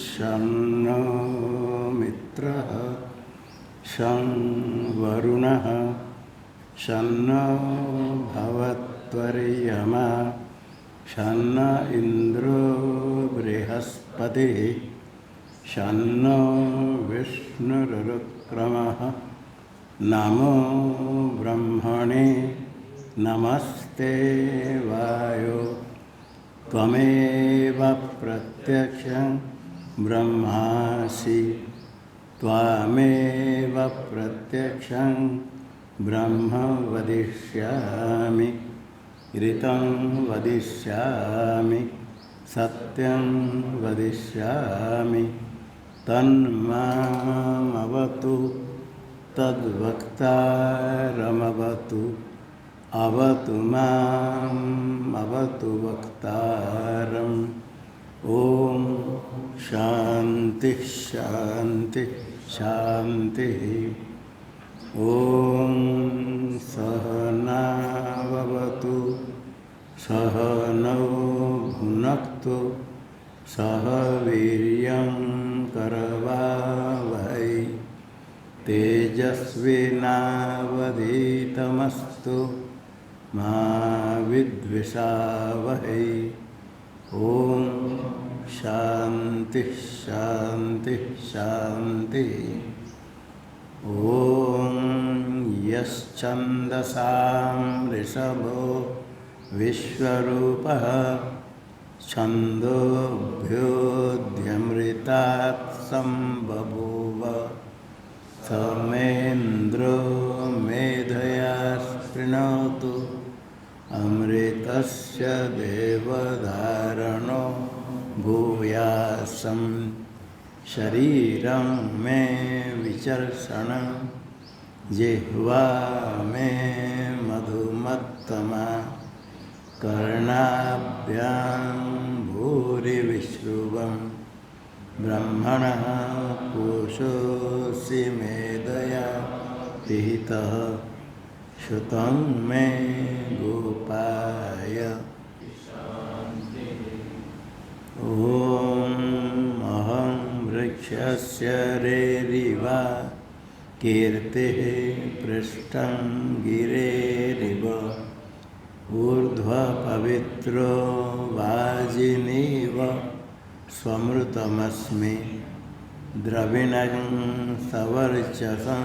शन्नो मित्रः शं वरुणः शन्नो भवत्वर्यमा शन्न इन्द्रो बृहस्पतिः शन्नो विष्णुरुक्रमः नमो ब्रह्मणे नमस्ते वायो त्वमेव प्रत्यक्षं ब्रह्मासि त्वामेव प्रत्यक्षं ब्रह्म वदिष्यामि ऋतं वदिष्यामि सत्यं वदिष्यामि तन्मामवतु तद्वक्तारमवतु अवतु माम् अवतु वक्तारम्। ओम शांति शांति शांति। ओम सहनाववतु सहनौ भुनक्तु सह वीर्यं करवावहै तेजस्विनावधीतमस्तु मा विद्विषावहै। ओम शांति शांति शांति। ओम यश्छन्दसां ऋषभो विश्वरूपः छन्दोभ्योऽध्यमृतात् सम्बभूव समेन्द्रो मेधया शृणोतु अमृतस्य देवधारणो भूयासं शरीरं मे विचर्षणं जिह्वा मे मधुमत्तमा कर्णाभ्यां भूरिविश्रुवं ब्रह्मणः कोशोऽसि मेधया पिहितः श्रुतं मे गोपाय। ओम अहं वृक्षस्य रेरिवा कीर्तिः पृष्ठं गिरेरिव ऊर्ध्वपवित्रो वाजिनीव स्वमृतमस्मि द्रविणं सवर्चसं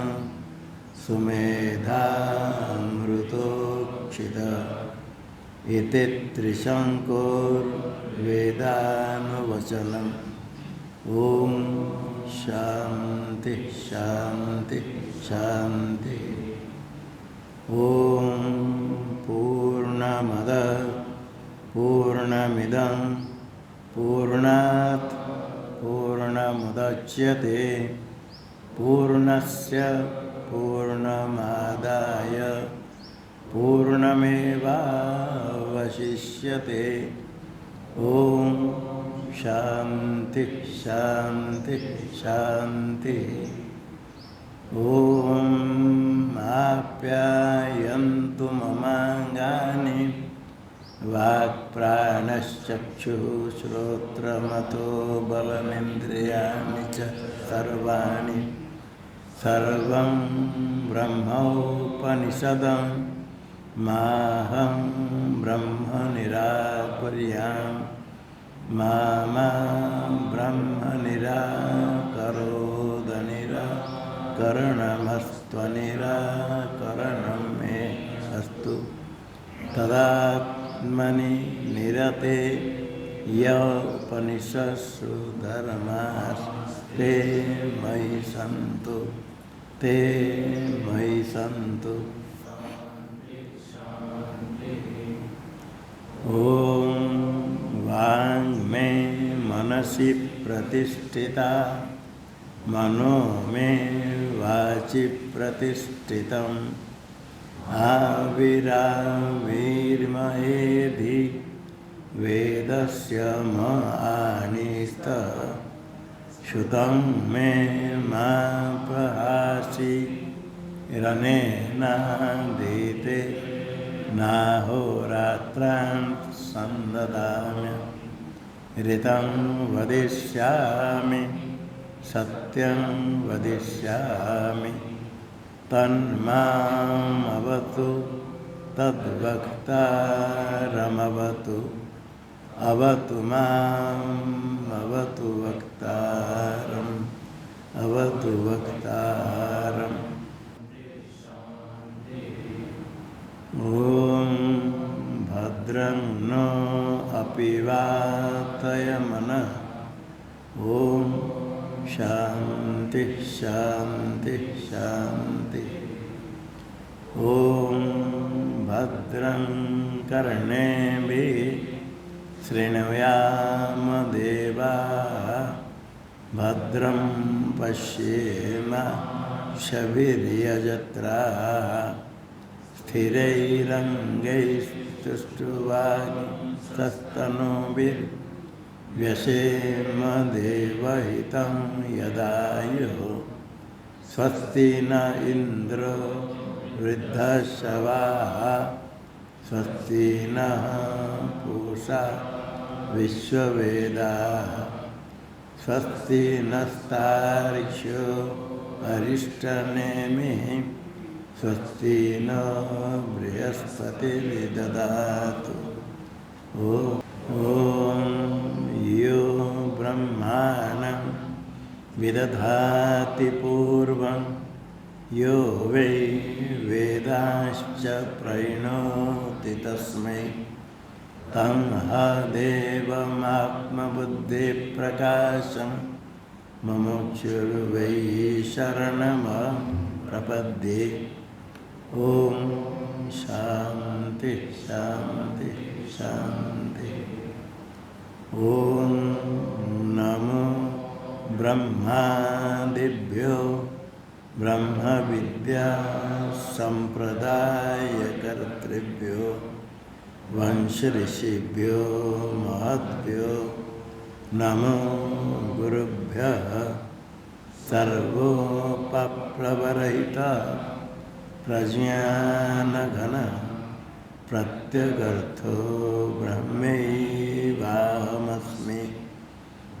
सुमेधामृतोक्षितः इति त्रिशङ्कुर्वेदानुवचनम्। ओम शांति शांति शांति। ओम पूर्णमदः पूर्णमिदं पूर्णात् पूर्णमुदच्यते पूर्णस्य पूर्णमादाय पूर्णमेवावशिष्यते। ओम शांति शांति शांति। ओम आप्यायन्तु ममाङ्गानि वाक्प्राणश्चक्षुः श्रोत्रमतो बलमिन्द्रियाणि च सर्वाणि सर्वं ब्रह्मोपनिषदं माहं ब्रह्म निराकुर्याम् मा ब्रह्म निराकरोद निराकरणमस्त्वनिराकरणं मे अस्तु तदात्मनि निरते य उपनिषत्सु धर्मास्ते मयि सन्तु ते मयि सन्तु। ओम वाङ् मे मनसि प्रतिष्ठिता मनो मे वाचि प्रतिष्ठितम् आविराविर्मयेधि वेदस्य म आनीस्तः श्रुतं मे मा प्रहासि रनेनादीते नाहोरात्रान् सन्ददाम्य ऋतं वदिष्यामि सत्यं वदिष्यामि तन्मामवतु तद्वक्तारमवतु अवतु माम् अवतु वक्तारम् अवतु वक्तारम्। ॐ भद्रं नो अपि वातयमनः। ॐ शान्ति शान्ति शान्ति। ॐ भद्रं कर्णेभिः शृणुयाम देवाः भद्रं पश्येमाक्षभिर्यजत्राः स्थिरैरङ्गैस्तुष्ट्वास्तनूभिर्व्यसेम देवहितं यदायुः। स्वस्ति न इन्द्रो वृद्धश्रवाः स्वस्ति नः पूषा विश्ववेदाः स्वस्ति नस्तार्क्ष्यो अरिष्टनेमिः स्वस्ति न बृहस्पतिर्दधातु। ॐ यो ब्रह्माणं विदधाति पूर्वं यो वै वेदांश्च प्रणोति तस्मै तं देवमात्मबुद्धिप्रकाशं मुमुक्षुर्वै शरणमहं प्रपद्ये। ॐ शान्ति शान्ति शान्ति। ॐ नमो ब्रह्मादिभ्यो ब्रह्मविद्या संप्रदायकर्तृभ्यो वंशऋषिभ्यो महद्भ्यो नमो गुरुभ्यः। सर्वोपप्लवरहितः प्रज्ञानघन प्रत्यगर्थो ब्रह्मैवाहमस्मि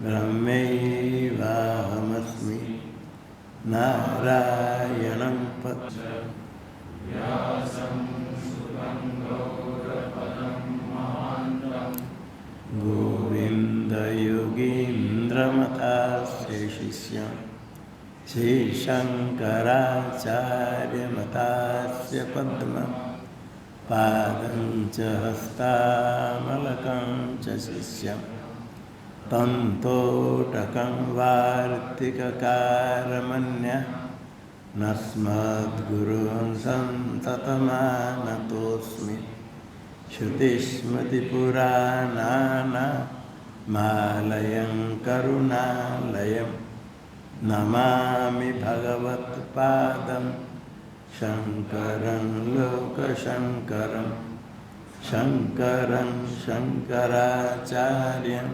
ब्रह्मैवाहमस्मि। नारायणं गोविन्दयोगीन्द्रमतास्य शिष्यं श्रीशङ्कराचार्यमतास्य पद्मं पादं च हस्तामलकं च शिष्यं तन्तोटकं वार्तिककारमन्यः नस्मद्गुरुं सन्ततमानतोऽस्मि। श्रुतिस्मृतिपुराणानामालयं करुणालयं नमामि भगवत्पादं शङ्करं लोकशङ्करं शङ्करं शङ्कराचार्यं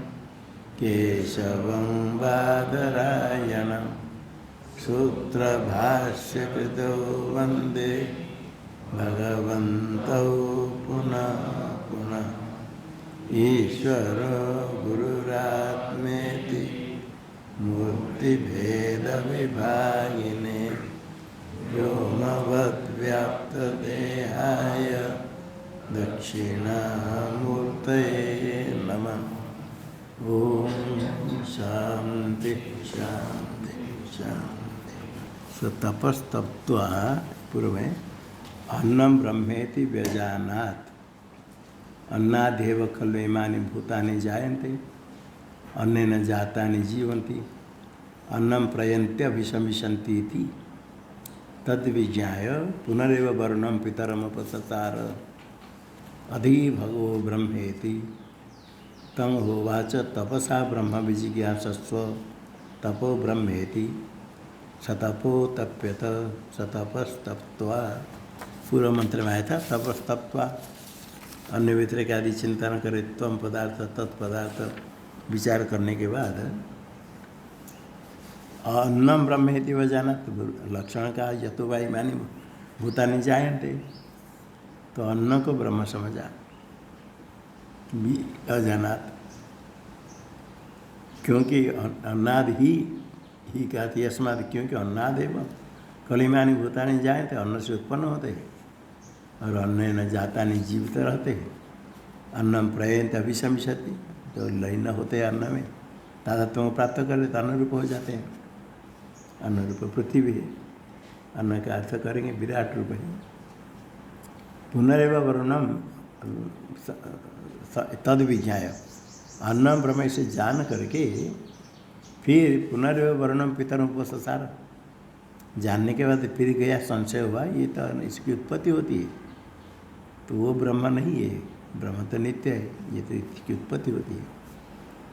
केशवं बादरायणं सूत्रभाष्यकृतो वन्दे भगवन्तौ पुनः पुनः। ईश्वरो गुरुरात्मेति मूर्तिभेदविभागिने व्योमवद्व्याप्तदेहाय दक्षिणामूर्तये नमः। ॐ शान्ति शान्ति शान्ति। तपस्तप्त्वा पूर्व में अन्नम ब्रह्मेति व्यजानात् अन्नादेव खलु इमानि भूतानि जायन्ते अन्नेन जातानि जीवन्ति अन्नं प्रयन्त्यभिशमिष्यन्ति इति तद्विज्ञाय पुनरेव वर्णं पितरमुपससार अधि भगवो ब्रह्मेति तं होवाच तपसा ब्रह्म विजिज्ञासस्व तपो ब्रह्मेति सतपो तप्यत सतपस्तप्त्वा। पूर्व मंत्र में आया था तपस्तप्त्वा अन्य व्यतिरेक आदि चिंतन करे त्वम पदार्थ तत्पदार्थ विचार करने के बाद अन्नम ब्रह्मेति वजाना तो लक्षण का यतो वाई मानी भूतानि जायन्ते तो अन्न को ब्रह्म समझा अजानात क्योंकि अन्नाद ही कहती है अस्माद, क्योंकि अन्नाद एवं कलिमानी भूतानि जायते, अन्न से उत्पन्न होते हैं और अन्न न जाता नहीं जीवित रहते हैं। अन्नम प्रयंत अभिशंसति, तो लय न होते अन्न में तादात्म्य को प्राप्त कर लेते अन्न रूप हो जाते हैं। अन्न रूप पृथ्वी है, अन्न का अर्थ करेंगे विराट रूप है। पुनरेव वर्णम तद विज्ञाय, अन्न ब्रह्म से जान करके फिर पुनरेव वर्णम पितरोपसार, जानने के बाद फिर गया संशय हुआ ये तो इसकी उत्पत्ति होती है, तो वो ब्रह्म नहीं है, ब्रह्म तो नित्य है, ये तो इसकी उत्पत्ति होती है।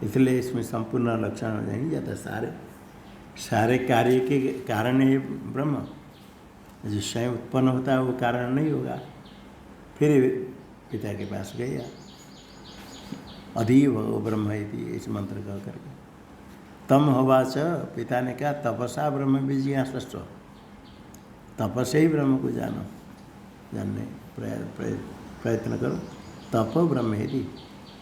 इसलिए इसमें संपूर्ण लक्षण नहीं जाता, सारे कार्य के कारण है ब्रह्म, जो स्वयं उत्पन्न होता है वो कारण नहीं होगा। फिर पिता के पास गया, अधिव वो ब्रह्म इस मंत्र कह करके तम होवाच, पिता ने कहा तपसा ब्रह्म विजिज्ञासस्व, तप से ही ब्रह्म को जानो, जानने प्रयत्न करो। तप ब्रह्म है,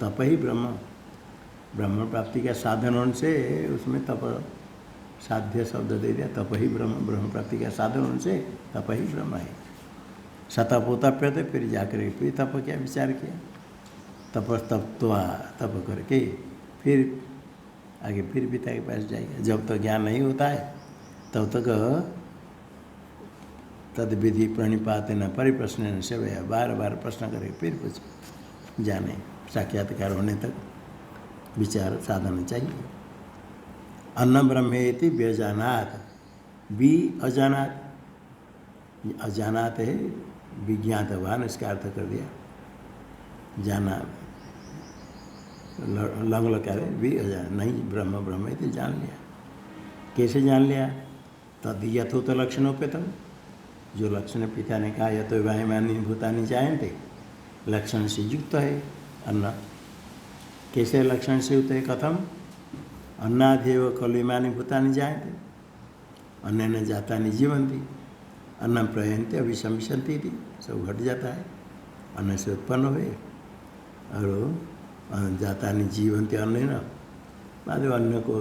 तप ही ब्रह्म प्राप्ति का साधन से उसमें तप साध्य शब्द दे दिया, तप ही ब्रह्म प्राप्ति का साधन से तप ही ब्रह्म है। सतपोतप्य थे, फिर जाकर फिर तप क्या विचार किया, तप करके फिर आगे फिर पिता के पास जाएगा। जब तक ज्ञान नहीं होता है तब तक तद विधि प्रणिपात न परिप्रश्न न सेवया, बार बार प्रश्न करे फिर कुछ जाने, साक्षात्कार होने तक विचार साधन चाहिए। अन्न ब्रह्मेति व्यजानात, बी अजानात, अजानात है विज्ञातवान, इसका अर्थ कर दिया जाना, लंग लकार भी अजान नहीं, ब्रह्म ब्रह्म तो जान लिया। कैसे जान लिया, तद यथोत लक्षणोपेतम, जो लक्षण पिता ने कहा यथो वायुमानी भूतानि जायन्ते, लक्षण से युक्त है अन्न। कैसे लक्षण से युक्त है, कथम, अन्नादेव खलु इमानि भूतानि जायन्ते, अन्नेन जातानि जीवन्ति, अन्नम प्रयन्ते अभिशंसन्ति इति, सब घट जाता है, अन्न से उत्पन्न हुए और जातानि जीवन्ति अन्नेन, बाद अन्न को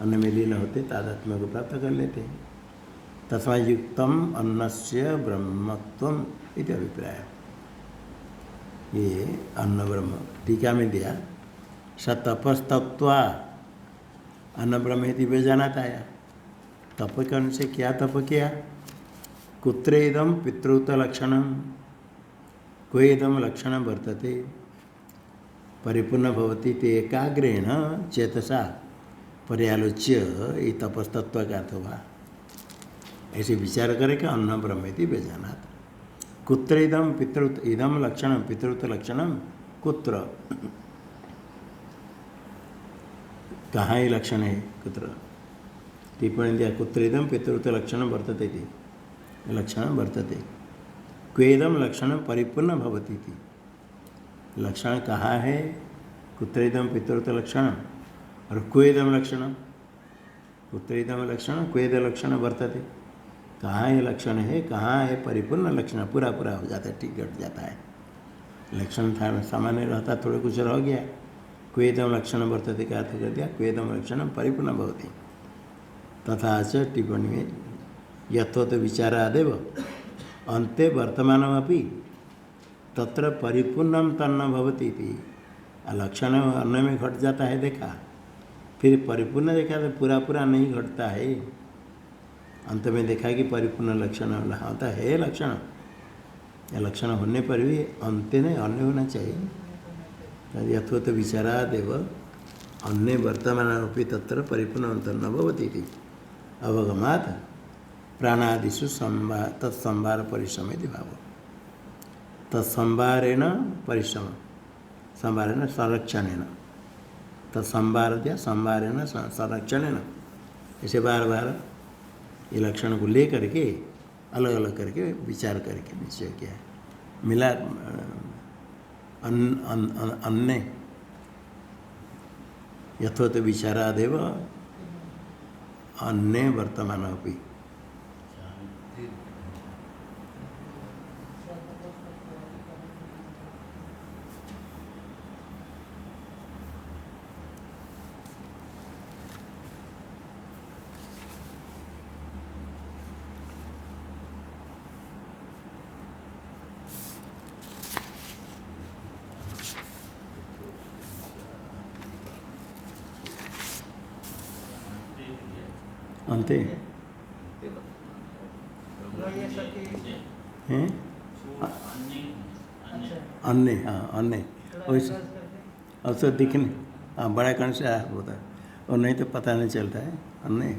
अन्न में लीन होते तादात्म्य को प्राप्त कर लेते हैं। तस्मा युक्तम अन्नस्य ब्रह्मत्वम इति अभिप्राय, ये अन्न ब्रह्म टीका में दिया। स तपस्तत्वा अन्न ब्रह्म इति व्यजानात आया, तप करने से क्या तप किया, कुत्रेदम पितृत लक्षणम, कोएदम लक्षण वर्तते परिपूर्ण भवति ते एकाग्रेण चेतसा पर्यालोच्य, ये तपस्तत्व का अर्थ हुआ। ऐसे विचार करें कि अन्न ब्रह्मेति व्यजानात्, कुत्र इदम पितृत इदम लक्षणम, पितृत लक्षणम कुत्र, कहाँ ये लक्षण है, कुत्र, टिप्पणी दिया कुत्र इदम पितृत लक्षण वर्तते थी, लक्षण वर्तते, क्वेदम लक्षण परिपूर्ण भवति थी, लक्षण कहाँ है, कुत्रेदम पितृत लक्षण और क्वेदम लक्षण, कुत्रेदम लक्षण क्वेद लक्षण वर्तते, कहाँ ये लक्षण है, कहाँ है परिपूर्ण लक्षण, पूरा पूरा हो जाता है, ठीक घट जाता है। लक्षण था सामान्य रहता, थोड़ा कुछ रह गया, क्वेदम लक्षण वर्तते का अर्थ कर दिया, क्वेदम लक्षण परिपूर्ण भवति। तथा च टिप्पणी में यथोत विचारादेव अन्ते वर्तमानमपि तत्र परिपूर्णम तन्न भवति थी, लक्षण अन्न में घट जाता है देखा, फिर परिपूर्ण देखा तो पूरा पूरा नहीं घटता है, अंत में देखा कि परिपूर्ण लक्षण होता है, लक्षण या लक्षण होने पर भी अंत नहीं अन्य होना चाहिए। यथोत विचारादेव अन्य वर्तमानमपि तत्र परिपूर्ण तन्न भवति थी, अवगमात् प्राणादिषु तत्संभार परिश्रम इति भाव, तत्संभारेण परिश्रम, संभारेण संरक्षणेन, तत्संभार दिया संभारेण संरक्षणेन, ऐसे बार बार ये लक्षण को ले करके अलग अलग करके विचार करके निश्चय किया है। मिला अन्य यथोत विचारादेव अन्य वर्तमान अपि, अंते हैं अन्य, हाँ अन्य वैसे अवसर दिखने, हाँ बड़ा कण से आया होता है और नहीं तो पता नहीं चलता है अन्य।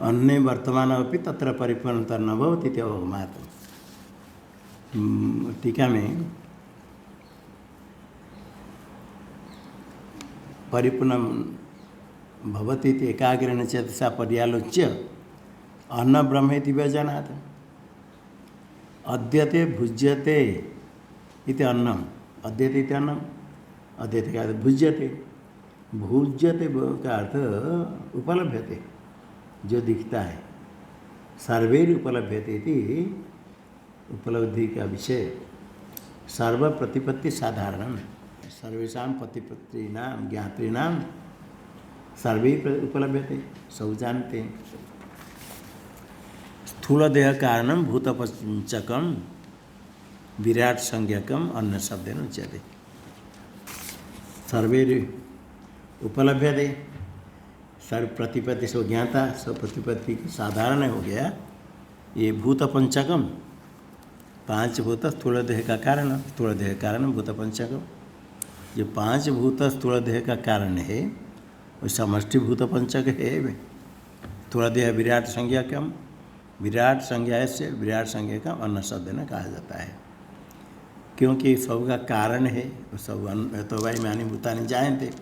अन्य वर्तमान अपि तत्र परिपूर्णता न भवति इति अवगमात्। टीका में परिपूर्ण भवति इति एकाग्रेण चेतसा पर्यालोच्य अन्न ब्रह्मेति व्यजनात्। अद्यते भुज्यते इति अन्नम, अद्यते इति अन्नम, अद्यते का अर्थ भुज्यते, भुज्यते का अर्थ उपलभ्यते, जो दिखता है। सर्वैर उपलभ्यते इति उपलब्धि का विषय। सर्व प्रतिपत्ति साधारण, सर्वेषां प्रतिपत्तीनां ज्ञातॄणां सर्वे उपलभ्यते, सब जानते हैं। स्थूल देह कारणम भूतपंचकम विराट संज्ञकम अन्न शब्देन उच्यते। सर्वैर उपलभ्यते, सर्व प्रतिपत्ति से ज्ञाता, सब प्रतिपत्ति साधारण हो गया। ये भूत पंचकम, पांच भूत स्थूल देह का कारण, स्थूल देह कारण भूत पंचकम। जो पांच भूत स्थूल देह का कारण है वो समष्टि भूत पंचक है। स्थूल देह विराट संज्ञकम, विराट संज्ञा से विराट संज्ञा का अन्न शब्द न कहा जाता है, क्योंकि सब का कारण है। सब तो भाई मानी भूतानि जायन्ते,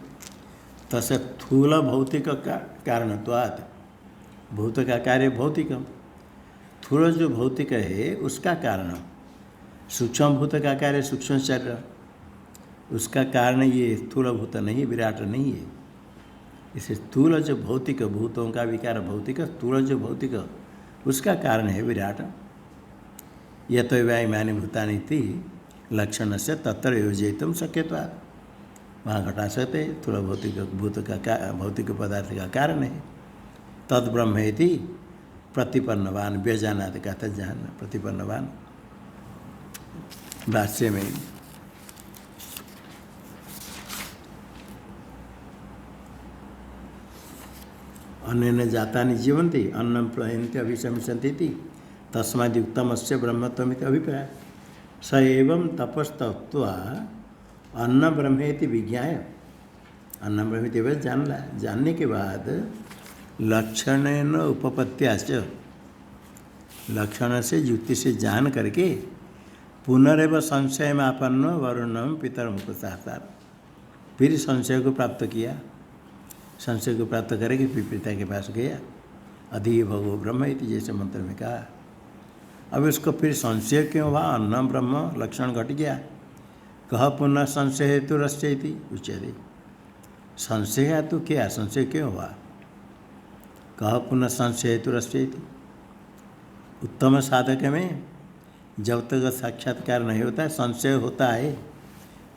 तस्य स्थूल भौतिक का कारणत्वात्, भूत का कार्य भौतिकम, स्थूल जो भौतिक है उसका कारण, सूक्ष्म भूत का कार्य सूक्ष्म शरीर, उसका कारण ये स्थूल भूत नहीं, विराट नहीं है। इसे स्थूल जो भौतिक, भूतों का विकार भौतिक, स्थूल जो भौतिक उसका कारण है विराट। यतोऽवाइमानि भूतानि इति लक्षण से तत्र योजयितुं शक्यत्वात्। वहाँ घटा सकते, थोड़ा भौतिक भूत का भौतिक पदार्थ का कारण है। तद ब्रह्म इति प्रतिपन्नवान, व्यजानादि कहते जान, प्रतिपन्नवान। भाष्य में अन्येन जातानि जीवन्ति अन्नं प्रयन्ति अभिशमिष्यन्ति इति तस्माद्युक्तमस्य ब्रह्मत्वमिति अभिप्राय। स एवं तपस्तत्वा अन्न ब्रह्मेति विज्ञाय, अन्न ब्रह्मेति वह जानने के बाद लक्षणेन उपपत्त्याच, लक्षण से युक्ति से जान करके पुनरेव संशय में आपन्न वरुणम पितरम उपसार, फिर संशय को प्राप्त किया। संशय को प्राप्त करके फिर पिता के पास गया। अधि भगो ब्रह्म इति जैसे मंत्र में कहा। अब इसको फिर संशय क्यों हुआ? अन्न ब्रह्म लक्षण घट गया। कह पुनः संशय हेतु रस्यति उच्यते। संशय है तो क्या, संशय क्यों हुआ? कह पुनः संशय हेतु रस्यति। उत्तम साधक में जब तक साक्षात्कार नहीं होता है संशय होता है।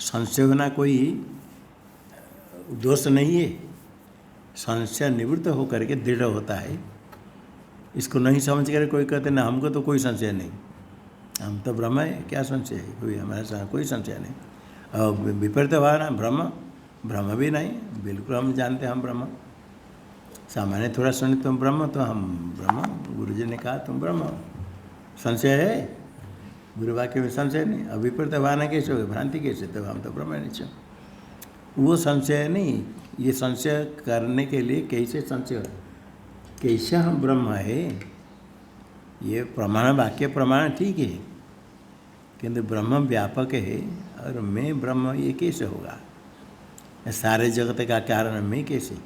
संशय होना कोई दोष नहीं है, संशय निवृत्त होकर के दृढ़ होता है। इसको नहीं समझ कर कोई कहते ना हमको तो कोई संशय नहीं, हम तो ब्रह्म है, क्या संशय है, कोई हमारे साथ कोई संशय नहीं। और विपरीत भावना ब्रह्म, ब्रह्म भी नहीं, बिल्कुल हम जानते हैं हम ब्रह्म। सामान्य थोड़ा सुने तुम ब्रह्म, तो हम ब्रह्म, गुरुजी ने कहा तुम ब्रह्म, संशय है? गुरु वाक्य में संशय नहीं। अब विपरीत भावना कैसे हो, भ्रांति कैसे? तब हम तो ब्रह्म निश्चय, वो संशय नहीं। ये संशय करने के लिए कैसे संशय, कैसे हम ब्रह्म है, ये प्रमाण वाक्य प्रमाण ठीक है, किंतु ब्रह्म व्यापक है और मैं ब्रह्म, ये कैसे होगा? सारे जगत का कारण मैं कैसे?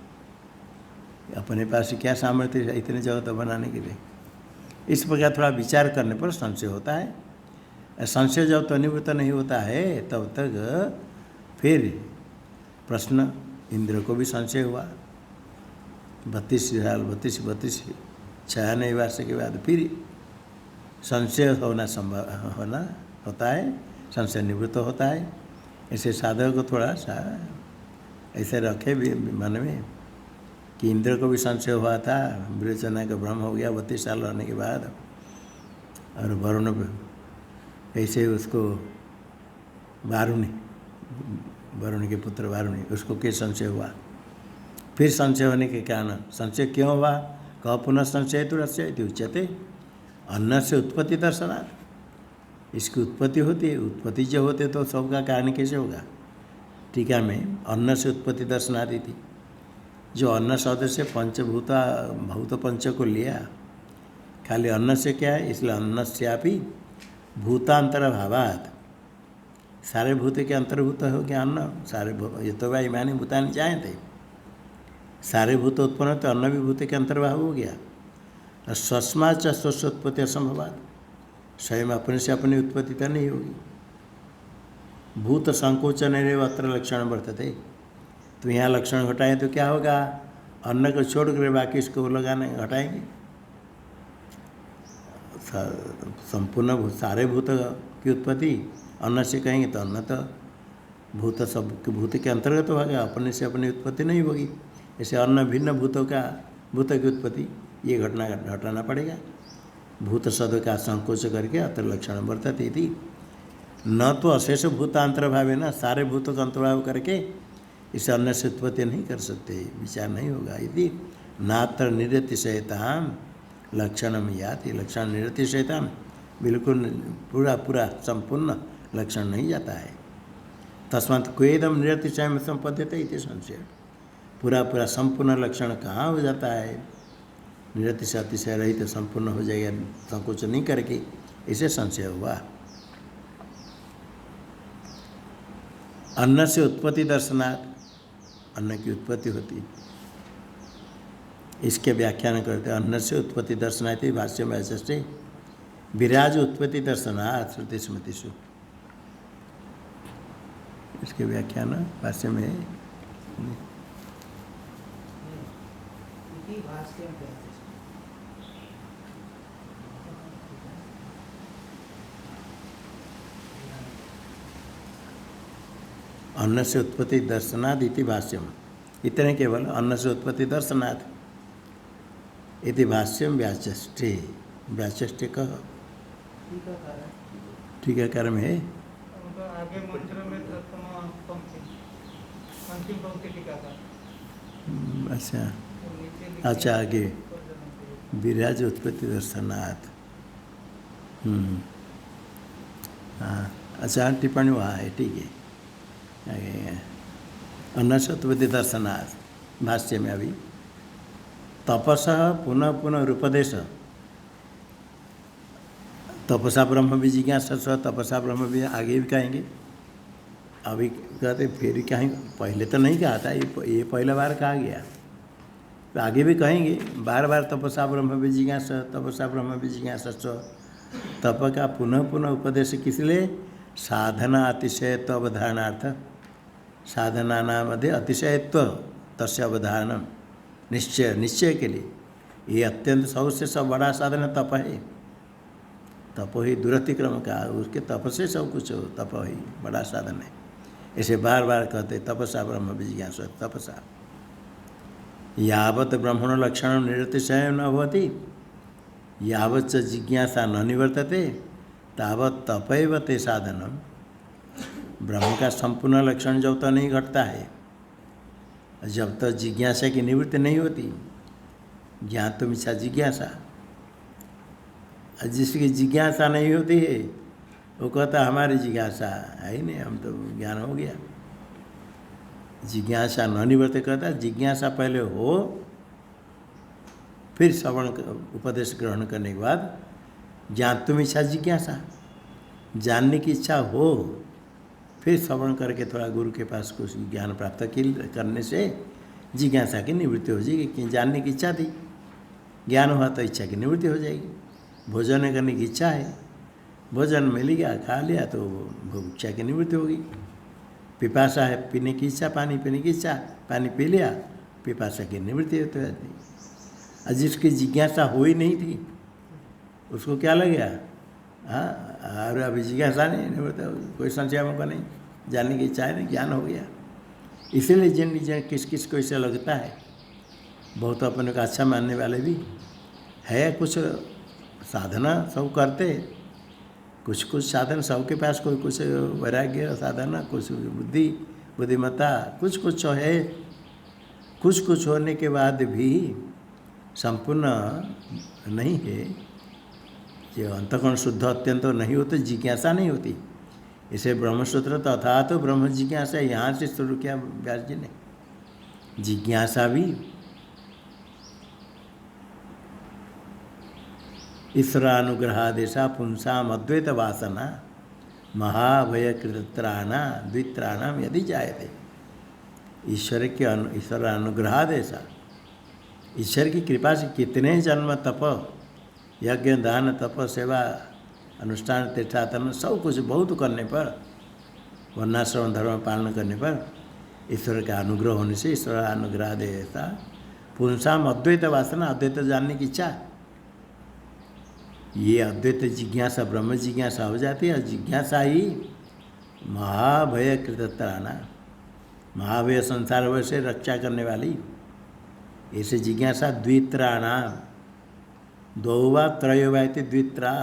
अपने पास क्या सामर्थ्य है इतने जगत बनाने के लिए? इस प्रकार थोड़ा विचार करने पर संशय होता है। संशय जब तो निवृत्त नहीं होता है तब तक फिर प्रश्न, इंद्र को भी संशय हुआ 32 साल 32 96 वर्ष के बाद फिर संशय होना संभव होता है, संशय निवृत्त होता है। ऐसे साधक को थोड़ा सा ऐसे रखे भी मन में, कि इंद्र को भी संशय हुआ था, विरोचना का भ्रम हो गया 32 साल रहने के बाद, और वरुण ऐसे उसको वरुण के पुत्र वारुणी, उसको क्या संशय हुआ। फिर संशय होने के कारण, संशय क्यों हुआ, कह पुनः संशय तो रस्य उच्यते, अन्न से उत्पत्ति दर्शनात्, इसकी उत्पत्ति होती है, उत्पत्ति जो होते तो सबका कारण कैसे होगा। टीका में अन्न से उत्पत्ति दर्शनादि थी, जो अन्न शब्द से भूत पंच को लिया, खाली अन्न से क्या है, इसलिए अन्न से आप ही भूतांतर भावात, सारे भूत के अंतर्भूत हो गया अन्न, सारे ये तो भाई इमानी भूतानी चाहे थे, सारे भूत उत्पन्न तो अन्न भी भूत के अंतर्भाव हो गया। और स्वस्मा च स्वस्वोत्पत्ति असंभवात, स्वयं अपने से अपनी उत्पत्ति तो नहीं होगी। भूत संकोचन रेव अत्र लक्षण वर्तते, तो यहाँ लक्षण घटाएं तो क्या होगा, अन्न को छोड़ कर बाकी इसको लगाने घटाएंगे। संपूर्ण सारे भूत की उत्पत्ति अन्न से कहेंगे तो अन्न तो भूत सब भूत के अंतर्गत होगा, अपने से अपनी उत्पत्ति नहीं होगी। ऐसे अन्न भिन्न भूतों का भूत की उत्पत्ति ये घटाना पड़ेगा। भूत शब्द का संकोच करके अत्र लक्षण वर्तते थी, न तो अशेष भूतांतर्भाव है ना, सारे भूतों का अंतर्भाव करके इसे अन्न से उत्पत्ति नहीं कर सकते, विचार नहीं होगा। यदि नात्र निरतिशयताम लक्षणम याति, लक्षण निरतिशयताम बिल्कुल पूरा संपूर्ण लक्षण नहीं जाता है। तस्मात् क्वेदम निरतिशय में संपद्यते इति संशय, पूरा संपूर्ण लक्षण कहाँ हो जाता है, निरतिशय अतिशय रहित संपूर्ण हो जाएगा, संकोच नहीं करके, इसे संशय हुआ। अन्न से उत्पत्ति दर्शनात्, अन्न की उत्पत्ति होती, इसके व्याख्यान करते अन्न से उत्पत्ति दर्शनात् भाष्य में ऐसे विराज उत्पत्ति दर्शनात् श्रुति स्मृतिषु, इसके व्याख्यान भाष्य में अन्न से उत्पत्ति दर्शनात् इति भाष्यम, इतने केवल अन्न से उत्पत्ति दर्शनात् इति भाष्यम व्याचष्टे, व्याचष्टे कह टीकाकार में है। आगे मंत्र में अंतिम पंक्ति टीकाकार, अच्छा आगे विराज उत्पत्ति दर्शनात्, हाँ अच्छा टिप्पणी वहाँ है, ठीक है। अन्न से उत्पत्ति दर्शनात् भाष्य में अभी तपसा पुनः पुनः रूपदेश, तपसा ब्रह्म भी जिज्ञासा, तपसा ब्रह्म भी आगे भी कहेंगे, अभी कहते फिर कहेंगे, पहले तो नहीं कहा था, ये पहला बार कहा गया, तो आगे भी कहेंगे बार बार तपसा ब्रह्म भी जिज्ञासा, तपसा ब्रह्म भी जिज्ञासा। तप का पुनः पुनः उपदेश किस लिए, साधना अतिशयत्व अवधारणार्थ, साधना नाम अतिशयत्व तस्य अवधारण, निश्चय के लिए ये अत्यंत सबसे सब बड़ा साधन तप है। तप ही दुरतिक्रम का, उसके तप से सब कुछ हो, तप ही बड़ा साधन है। ऐसे बार बार कहते तपसा ब्रह्म जिज्ञासा, तपसा यावत् ब्रह्मणो लक्षण निरतिशय न भवति, यावत् जिज्ञासा न निवर्तते तावत् तपैव ते साधनम। ब्रह्म का संपूर्ण लक्षण जब तक नहीं घटता है, जब तक जिज्ञासा की निवृत्ति नहीं होती, ज्ञान तो मिच्छा जिज्ञासा, जिसकी जिज्ञासा नहीं होती है वो कहता हमारी जिज्ञासा है ही नहीं, हम तो ज्ञान हो गया। जिज्ञासा न निवर्त कहता, जिज्ञासा पहले हो, फिर श्रवण उपदेश ग्रहण करने के बाद ज्ञान तुम इच्छा जिज्ञासा, जानने की इच्छा हो, फिर श्रवण करके थोड़ा गुरु के पास कुछ ज्ञान प्राप्त करने से जिज्ञासा की निवृत्ति हो जाएगी। कि जानने की इच्छा थी, ज्ञान हुआ तो इच्छा की निवृत्ति हो जाएगी। भोजन करने की इच्छा है, भोजन मिल गया, खा लिया तो इच्छा की निवृत्ति होगी। पिपासा है, पीने की इच्छा, पानी पीने की इच्छा, पानी पी लिया, पिपासा की निवृत्ति होती है। और जिसकी जिज्ञासा हो ही नहीं थी उसको क्या लग गया, हाँ और अभी जिज्ञासा नहीं निवृत्त, कोई संशय मौका नहीं, जानने की इच्छा है नहीं, ज्ञान हो गया। इसीलिए जिन किस किस को ऐसा लगता है बहुत अपने को अच्छा मानने वाले भी है। कुछ साधना सब करते, कुछ कुछ साधन सबके पास, कोई कुछ वैराग्य साधना, कुछ बुद्धि बुद्धिमत्ता, कुछ कुछ है। कुछ कुछ होने के बाद भी संपूर्ण नहीं है। जो अंतःकरण शुद्ध अत्यंत नहीं होते, जिज्ञासा नहीं होती। इसे ब्रह्मसूत्र तथा तो ब्रह्म जिज्ञासा यहाँ से शुरू किया व्यास जी ने। जिज्ञासा भी ईश्वरानुग्रहादेशा पुंसाम अद्वैत वासना महाभय कृत्राणा द्वित्राणाम यदि जायते। ईश्वर के ईश्वर अनुग्रहादेशा, ईश्वर की कृपा से कितने जन्म तप, यज्ञ दान तप सेवा अनुष्ठान तीर्थाटन सब कुछ बहुत करने पर, वर्णाश्रम धर्म पालन करने पर, ईश्वर का अनुग्रह होने से ईश्वर अनुग्रह देता पुंसाम अद्वैत वासना, अद्वैत जानने की इच्छा, ये अद्वैत जिज्ञासा ब्रह्म जिज्ञासा हो जाती है। जिज्ञासा ही महाभय कृतत्राणा, महाभय संसार भय से रक्षा करने वाली। ऐसे जिज्ञासा द्वित्राणाम, दो वा त्रयो वा इति द्वित्रा।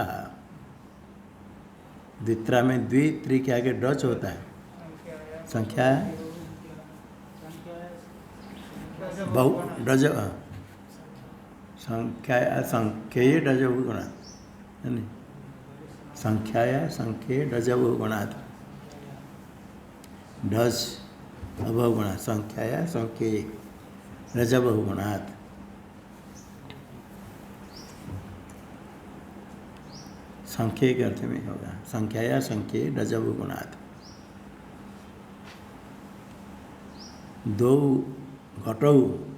द्वित्रा में द्वि त्रि के आगे डच होता है। संख्या बहु डज, संख्या संख्य डज गुणा, संख्या संख्य डज गुणात्, डज अभगुणा, संख्या संख्य रज बहुगुणात्। संख्य के अर्थ में होगा, संख्या संख्य रज बहुगुणात्। दो घटौ,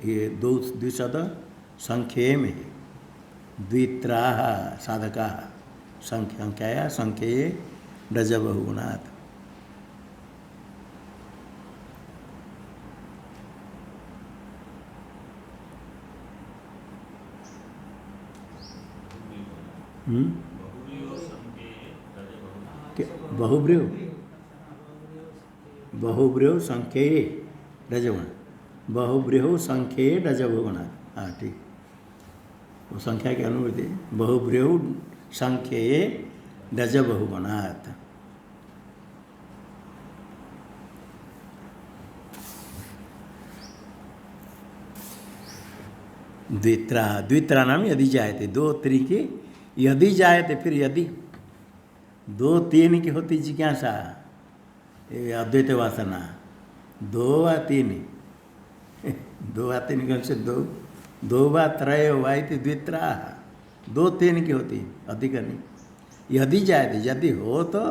ये दो द्विशद संख्य में द्वित्रा साधका, संख्या संख्य रज बहुगुणात्। बहुब्रेव, बहुब्रेव संख्ये रजगुण, बहुब्रेव संख्ये रजगुण। हाँ ठीक, वो संख्या की अनुभूति। बहुब्रेव संख्ये रज बहुगुणात्। द्वित्रा, द्वित्रा नाम यदि जायते, दो तरीके यदि जायते, फिर यदि दो तीन की होती जिज्ञासा, अद्वैत वासना, दो व तीन, दो व तीन कौन से दो, दो व त्रय वा इति द्वित्रा, दो तीन की होती, अधिक नहीं। यदि जायते, यदि हो तो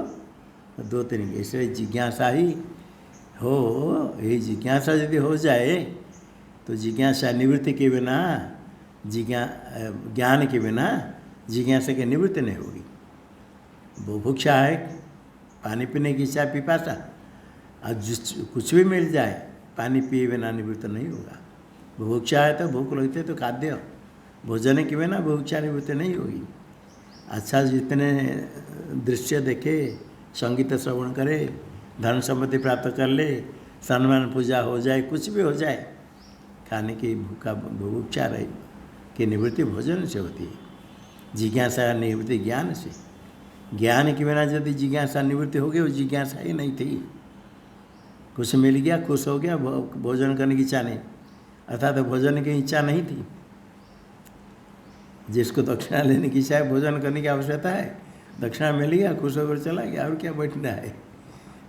दो तीन की, इसलिए जिज्ञासा ही हो। ये जिज्ञासा यदि हो जाए तो जिज्ञासा निवृत्ति के बिना, ज्ञान के बिना जिज्ञासा की निवृत्ति नहीं होगी। बुभुक्षा है, पानी पीने की इच्छा, पिपासा, और कुछ भी मिल जाए पानी पिए बिना निवृत्त नहीं होगा। बुभुक्षा है तो भूख लगती है तो खाद्य, भोजन के बिना बुभुक्षा निवृत्ति नहीं होगी। अच्छा जितने दृश्य देखे, संगीत श्रवण करे, धन संपत्ति प्राप्त कर ले, सम्मान पूजा हो जाए, कुछ भी हो जाए, खाने की भूखा बुभुक्षा रही कि निवृत्ति भोजन से होती है। जिज्ञासा निवृत्ति ज्ञान से, ज्ञान के बिना यदि जिज्ञासा निवृत्ति हो गई, वो जिज्ञासा ही नहीं थी। कुछ मिल गया, खुश हो गया, भोजन करने की इच्छा नहीं, अर्थात तो भोजन की इच्छा नहीं थी। जिसको दक्षिणा लेने की इच्छा है, भोजन करने की आवश्यकता है, दक्षिणा मिल गया, खुश होकर चला गया, और क्या बैठना है।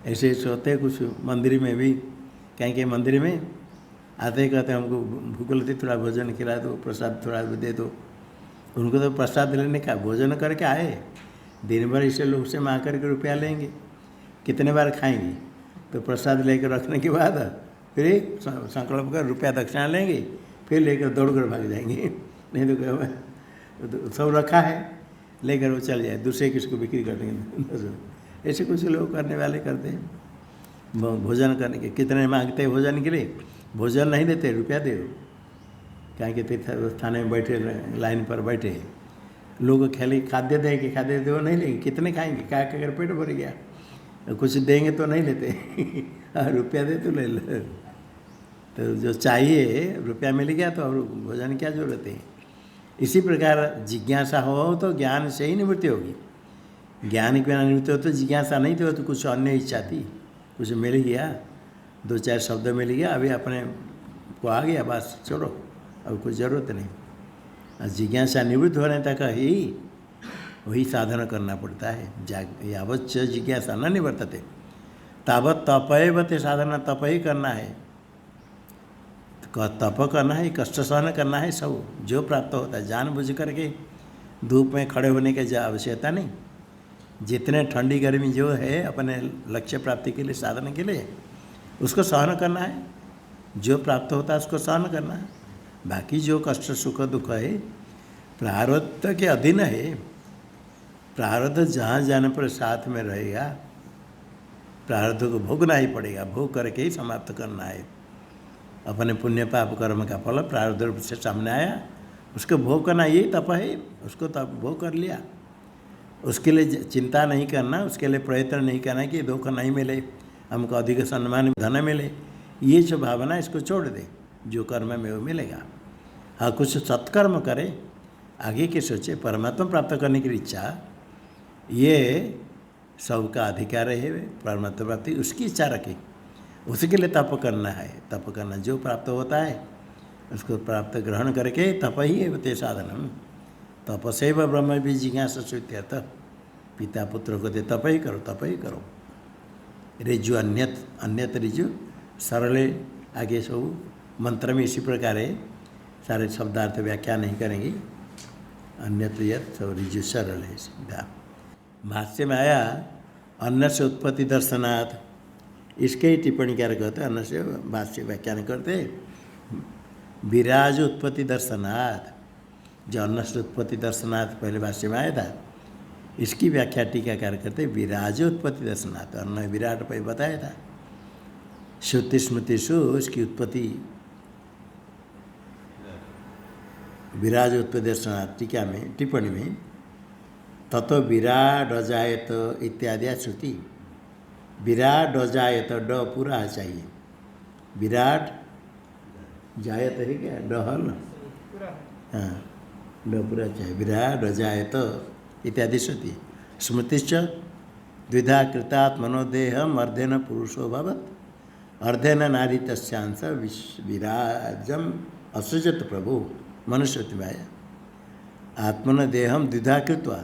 ऐसे सोते कुछ मंदिर में भी, कहीं कहीं मंदिर में आते कहते हमको भूख लगती, थोड़ा भोजन खिला दो, प्रसाद थोड़ा दे दो। उनको तो प्रसाद लेने का, भोजन करके आए, दिन भर इसे लोग से मांग करके रुपया लेंगे, कितने बार खाएंगे। तो प्रसाद लेकर रखने के बाद फिर एक संकल्प कर रुपया दक्षिणा लेंगे, फिर लेकर दौड़ कर भाग जाएंगे। नहीं तो सब रखा है, लेकर वो चल जाए, दूसरे किसको बिक्री कर देंगे। ऐसे कुछ लोग करने वाले करते हैं। भोजन करने के कितने मांगते हैं भोजन के लिए, भोजन नहीं देते, रुपया दे। कहीं के तीर्थ स्थान में बैठे, लाइन पर बैठे लोग खाली खाद्य देंगे, खाद्य दे वो नहीं लेंगे, कितने खाएंगे, क्या अगर पेट भर गया कुछ देंगे तो नहीं लेते। रुपया दे तो ले ले। तो जो चाहिए रुपया मिल गया तो और भोजन क्या जरूरत है। इसी प्रकार जिज्ञासा हो तो ज्ञान से ही निवृत्ति होगी। ज्ञान के बिना निवृत्ति हो तो जिज्ञासा नहीं थी, तो कुछ अन्य इच्छा थी, कुछ मिल गया, 2-4 शब्द मिल गया, अभी अपने को आ गया, बस छोड़ो, अब कुछ ज़रूरत नहीं। और जिज्ञासा निवृत्त होने तक ही वही साधन करना पड़ता है। यावत जिज्ञासा न निवर्तते तावत तपएवते साधना, तप ही करना है, तप करना है, कष्ट सहन करना है। सब जो प्राप्त होता है जानबूझ करके धूप में खड़े होने की आवश्यकता नहीं। जितने ठंडी गर्मी जो है अपने लक्ष्य प्राप्ति के लिए, साधन के लिए, उसको सहन करना है। जो प्राप्त होता है उसको सहन करना है। बाकी जो कष्ट सुख दुख है प्रारब्ध के अधीन है। प्रारब्ध जहाँ जाने पर साथ में रहेगा, प्रारब्ध को भोगना ही पड़ेगा, भोग करके ही समाप्त करना है। अपने पुण्य पाप कर्म का फल प्रारब्ध रूप से सामने आया, उसको भोग करना, यही तप है। उसको तप भोग कर लिया, उसके लिए चिंता नहीं करना, उसके लिए प्रयत्न नहीं करना कि धोखा नहीं मिले, हमको अधिक सम्मान धन मिले, ये जो भावना इसको छोड़ दे। जो कर्म में वो मिलेगा। हाँ, कुछ सत्कर्म करे, आगे के सोचे, परमात्मा प्राप्त करने की इच्छा, ये सबका अधिकार है। परमात्मा प्राप्ति उसकी इच्छा रखे, उसके लिए तप करना है। तप करना, जो प्राप्त होता है उसको प्राप्त ग्रहण करके तप ही है ते साधनम। तपसेव ब्रह्म भी जिज्ञासा इत्यर्थ। पिता पुत्र को दे तप ही करो, तप ही करो। रिजु अन्यत रिजु सरले, आगे सब मंत्र में इसी प्रकार है, सारे शब्दार्थ व्याख्या नहीं करेंगे। अन्यत यत सब रिजु सरल है सीधा। भाष्य में आया अन्न से उत्पत्ति दर्शनाथ, इसके ही टिप्पणीकार कहते अन्न से भाष्य व्याख्यान करते विराज उत्पत्ति दर्शनाथ। जो अन्न से उत्पत्ति दर्शनाथ पहले भाष्य में आया था, इसकी व्याख्या टीकाकार करते विराज उत्पत्ति दर्शनाथ। अन्न विराट पर बताया था। श्रुति स्मृतिषु इसकी उत्पत्ति विराज उत्पत्ति दर्शनाथ टीका में, टिप्पणी में ततो विराट अजायत इत्यादि श्रुति। विराट अजायत, ड पूरा चाहिए। विराट जायत है क्या, ड है ना, हाँ, ड पूरा चाहिए। विराट अजायत इत्यादि श्रुति। स्मृतिश्च द्विधा कृतात्मनोदेहम अर्धेन पुरुषो भवत् अर्धेन नारी तस्यांश विराजम असृजत प्रभु मनुष्य में आया। आत्मन देहम द्विधा कृत्वा,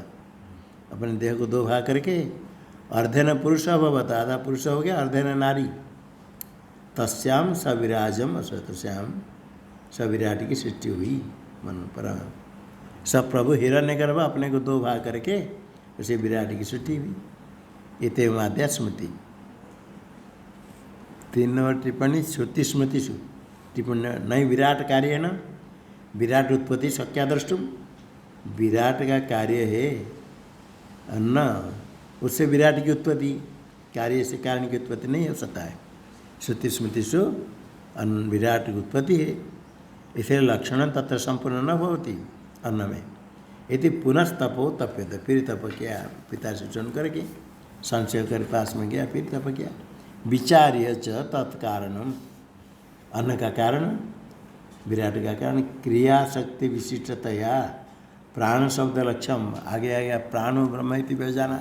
अपने देह को दो भाग करके, अर्धेन पुरुष अभवत, आधा पुरुष हो गया, अर्धेन नारी, तस्याम सविराजम असतस्याम, सविराट की सृष्टि हुई। मन पर सब प्रभु हिरण्यगर्भ अपने को दो भाग करके उसे विराट की सृष्टि हुई। इतम आद्या स्मृति। 3 नंबर टिप्पणी श्रुति स्मृतिषु टिप्पणी नहीं विराट कार्य है ना, विराट उत्पत्ति शक्या द्रष्टुम। विराट का कार्य है अन्न, उससे विराट की उत्पत्ति, कार्य से कारण की उत्पत्ति नहीं हो सकता है। श्रुति स्मृतिषु विराट की उत्पत्ति है, इसलिए लक्षण तत्र संपूर्ण न होती अन्न में। यदि पुनस्तपो तप्यते, फिर तप किया, पिता से चुन करके संशय कर पास में गया, फिर तप किया। विचार्य च तत्कारणम, अन्न का कारण, विराट का कारण, क्रिया शक्ति विशिष्टतया प्राण शब्द लक्ष्यम, आगे आ गया प्राणो ब्रह्म इति व्यजाना।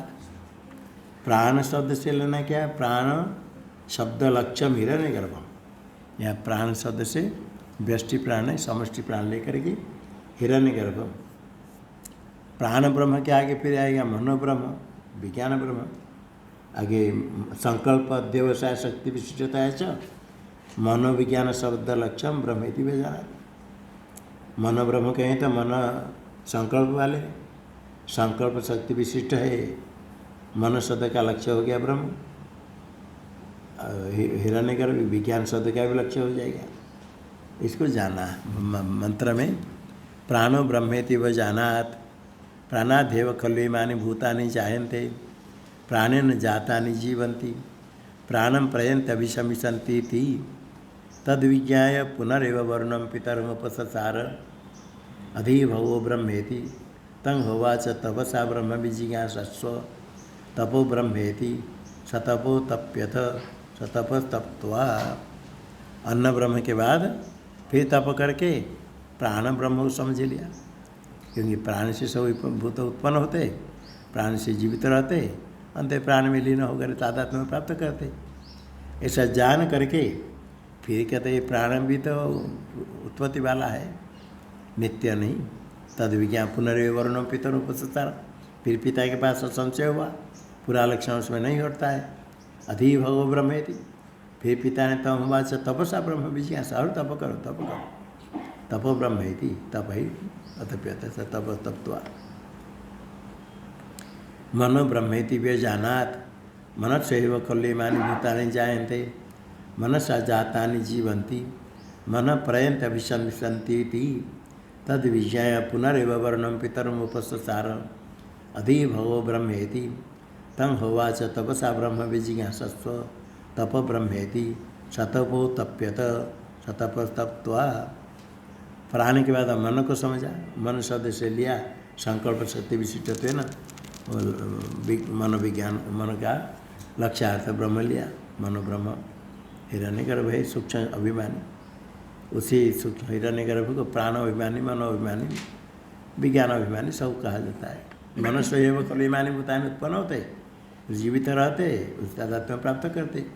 प्राण शब्द से लेना क्या है, प्राण शब्द लक्ष्यम हिरण्यगर्भम। यहाँ प्राण शब्द से व्यष्टि प्राण है, समष्टि प्राण लेकर के हिरण्यगर्भम। प्राण ब्रह्म के आगे फिर आएगा मनोब्रह्म, विज्ञान ब्रह्म। आगे संकल्प अध्यवसाय शक्ति विशिष्टता है च मनोविज्ञान शब्द लक्ष्यम ब्रह्म इति व्यजाना। मनोब्रह्म कहें तो मन संकल्प वाले, संकल्प शक्ति विशिष्ट है, मन शब्द का लक्ष्य हो गया ब्रह्म। हिरण्यगर्भ विज्ञान शब्द का भी लक्ष्य हो जाएगा। इसको जाना मंत्र में प्राणो ब्रह्मेति व जानात्, प्राणादेव खलु इमानि भूतानि जायन्ते, प्राणेन जातानि जीवन्ति, प्राणं प्रयन्ति अभिशमिष्यन्ति इति तद्विज्ञाय पुनरेव वर्णं पितरमुपससार अधिभवो ब्रह्मेति तं होवाच तपसा ब्रह्म विजिज्ञासस्व तपो ब्रह्मेति सतपो तप्यथ सतपस्तप्त्वा। अन्न ब्रह्म के बाद फिर तप करके प्राण ब्रह्म को समझ लिया, क्योंकि प्राण से सब भूत उत्पन्न होते, प्राण से जीवित रहते, अंत प्राण में लीन होकर तादात्म्य में प्राप्त करते। ऐसा जान करके फिर कहते ये प्राण भी तो उत्पत्ति वाला है, नित्य नहीं। तद विज्ञान पुनर्व वर्णो पितर उपसतार, फिर पिता के पास संशय हुआ, पूरा लक्षण उसमें नहीं होता है। अधि भगो ब्रह्मेति, फिर पिता ने तम हुआ तपसा ब्रह्म विजिज्ञासा, और तप करो तप करो, तपो ब्रह्मेति, तप ही अतप्यत तप तप्त्वा। मनो ब्रह्मेति व्यजानात्, मनस्सैव खल्यमानि भूतानि जायन्ते, मनसा जातानि जीवन्ति, मन प्रयन्त अभिसंसन्तीति, तद विज्ञाय पुनरेव वर्णम पितरम उपससार। अधि भगो ब्रह्मेति, तं होवाच तपसा ब्रह्म विजिज्ञासस्व, तप ब्रह्मेति, सतपो तप्यत, सतप तप्त्वा। प्राण के बाद मन को समझा, मन शब्द से लिया संकल्प शक्ति विशिष्टत्व है ना, मनोविज्ञान, मन का लक्ष्यार्थ ब्रह्म लिया, मनो ब्रह्म। हिरण्यगर्भ है सूक्ष्म अभिमानी, उसी सूक्ष्म हिरण्यगर्भ को प्राण अभिमानी, मनो अभिमानी, विज्ञान अभिमानी सब कहा जाता है। मनुष्य एवं कलिमानी भूतानि उत्पन्न होते, जीवित रहते, उस तादात्म्य प्राप्त करते।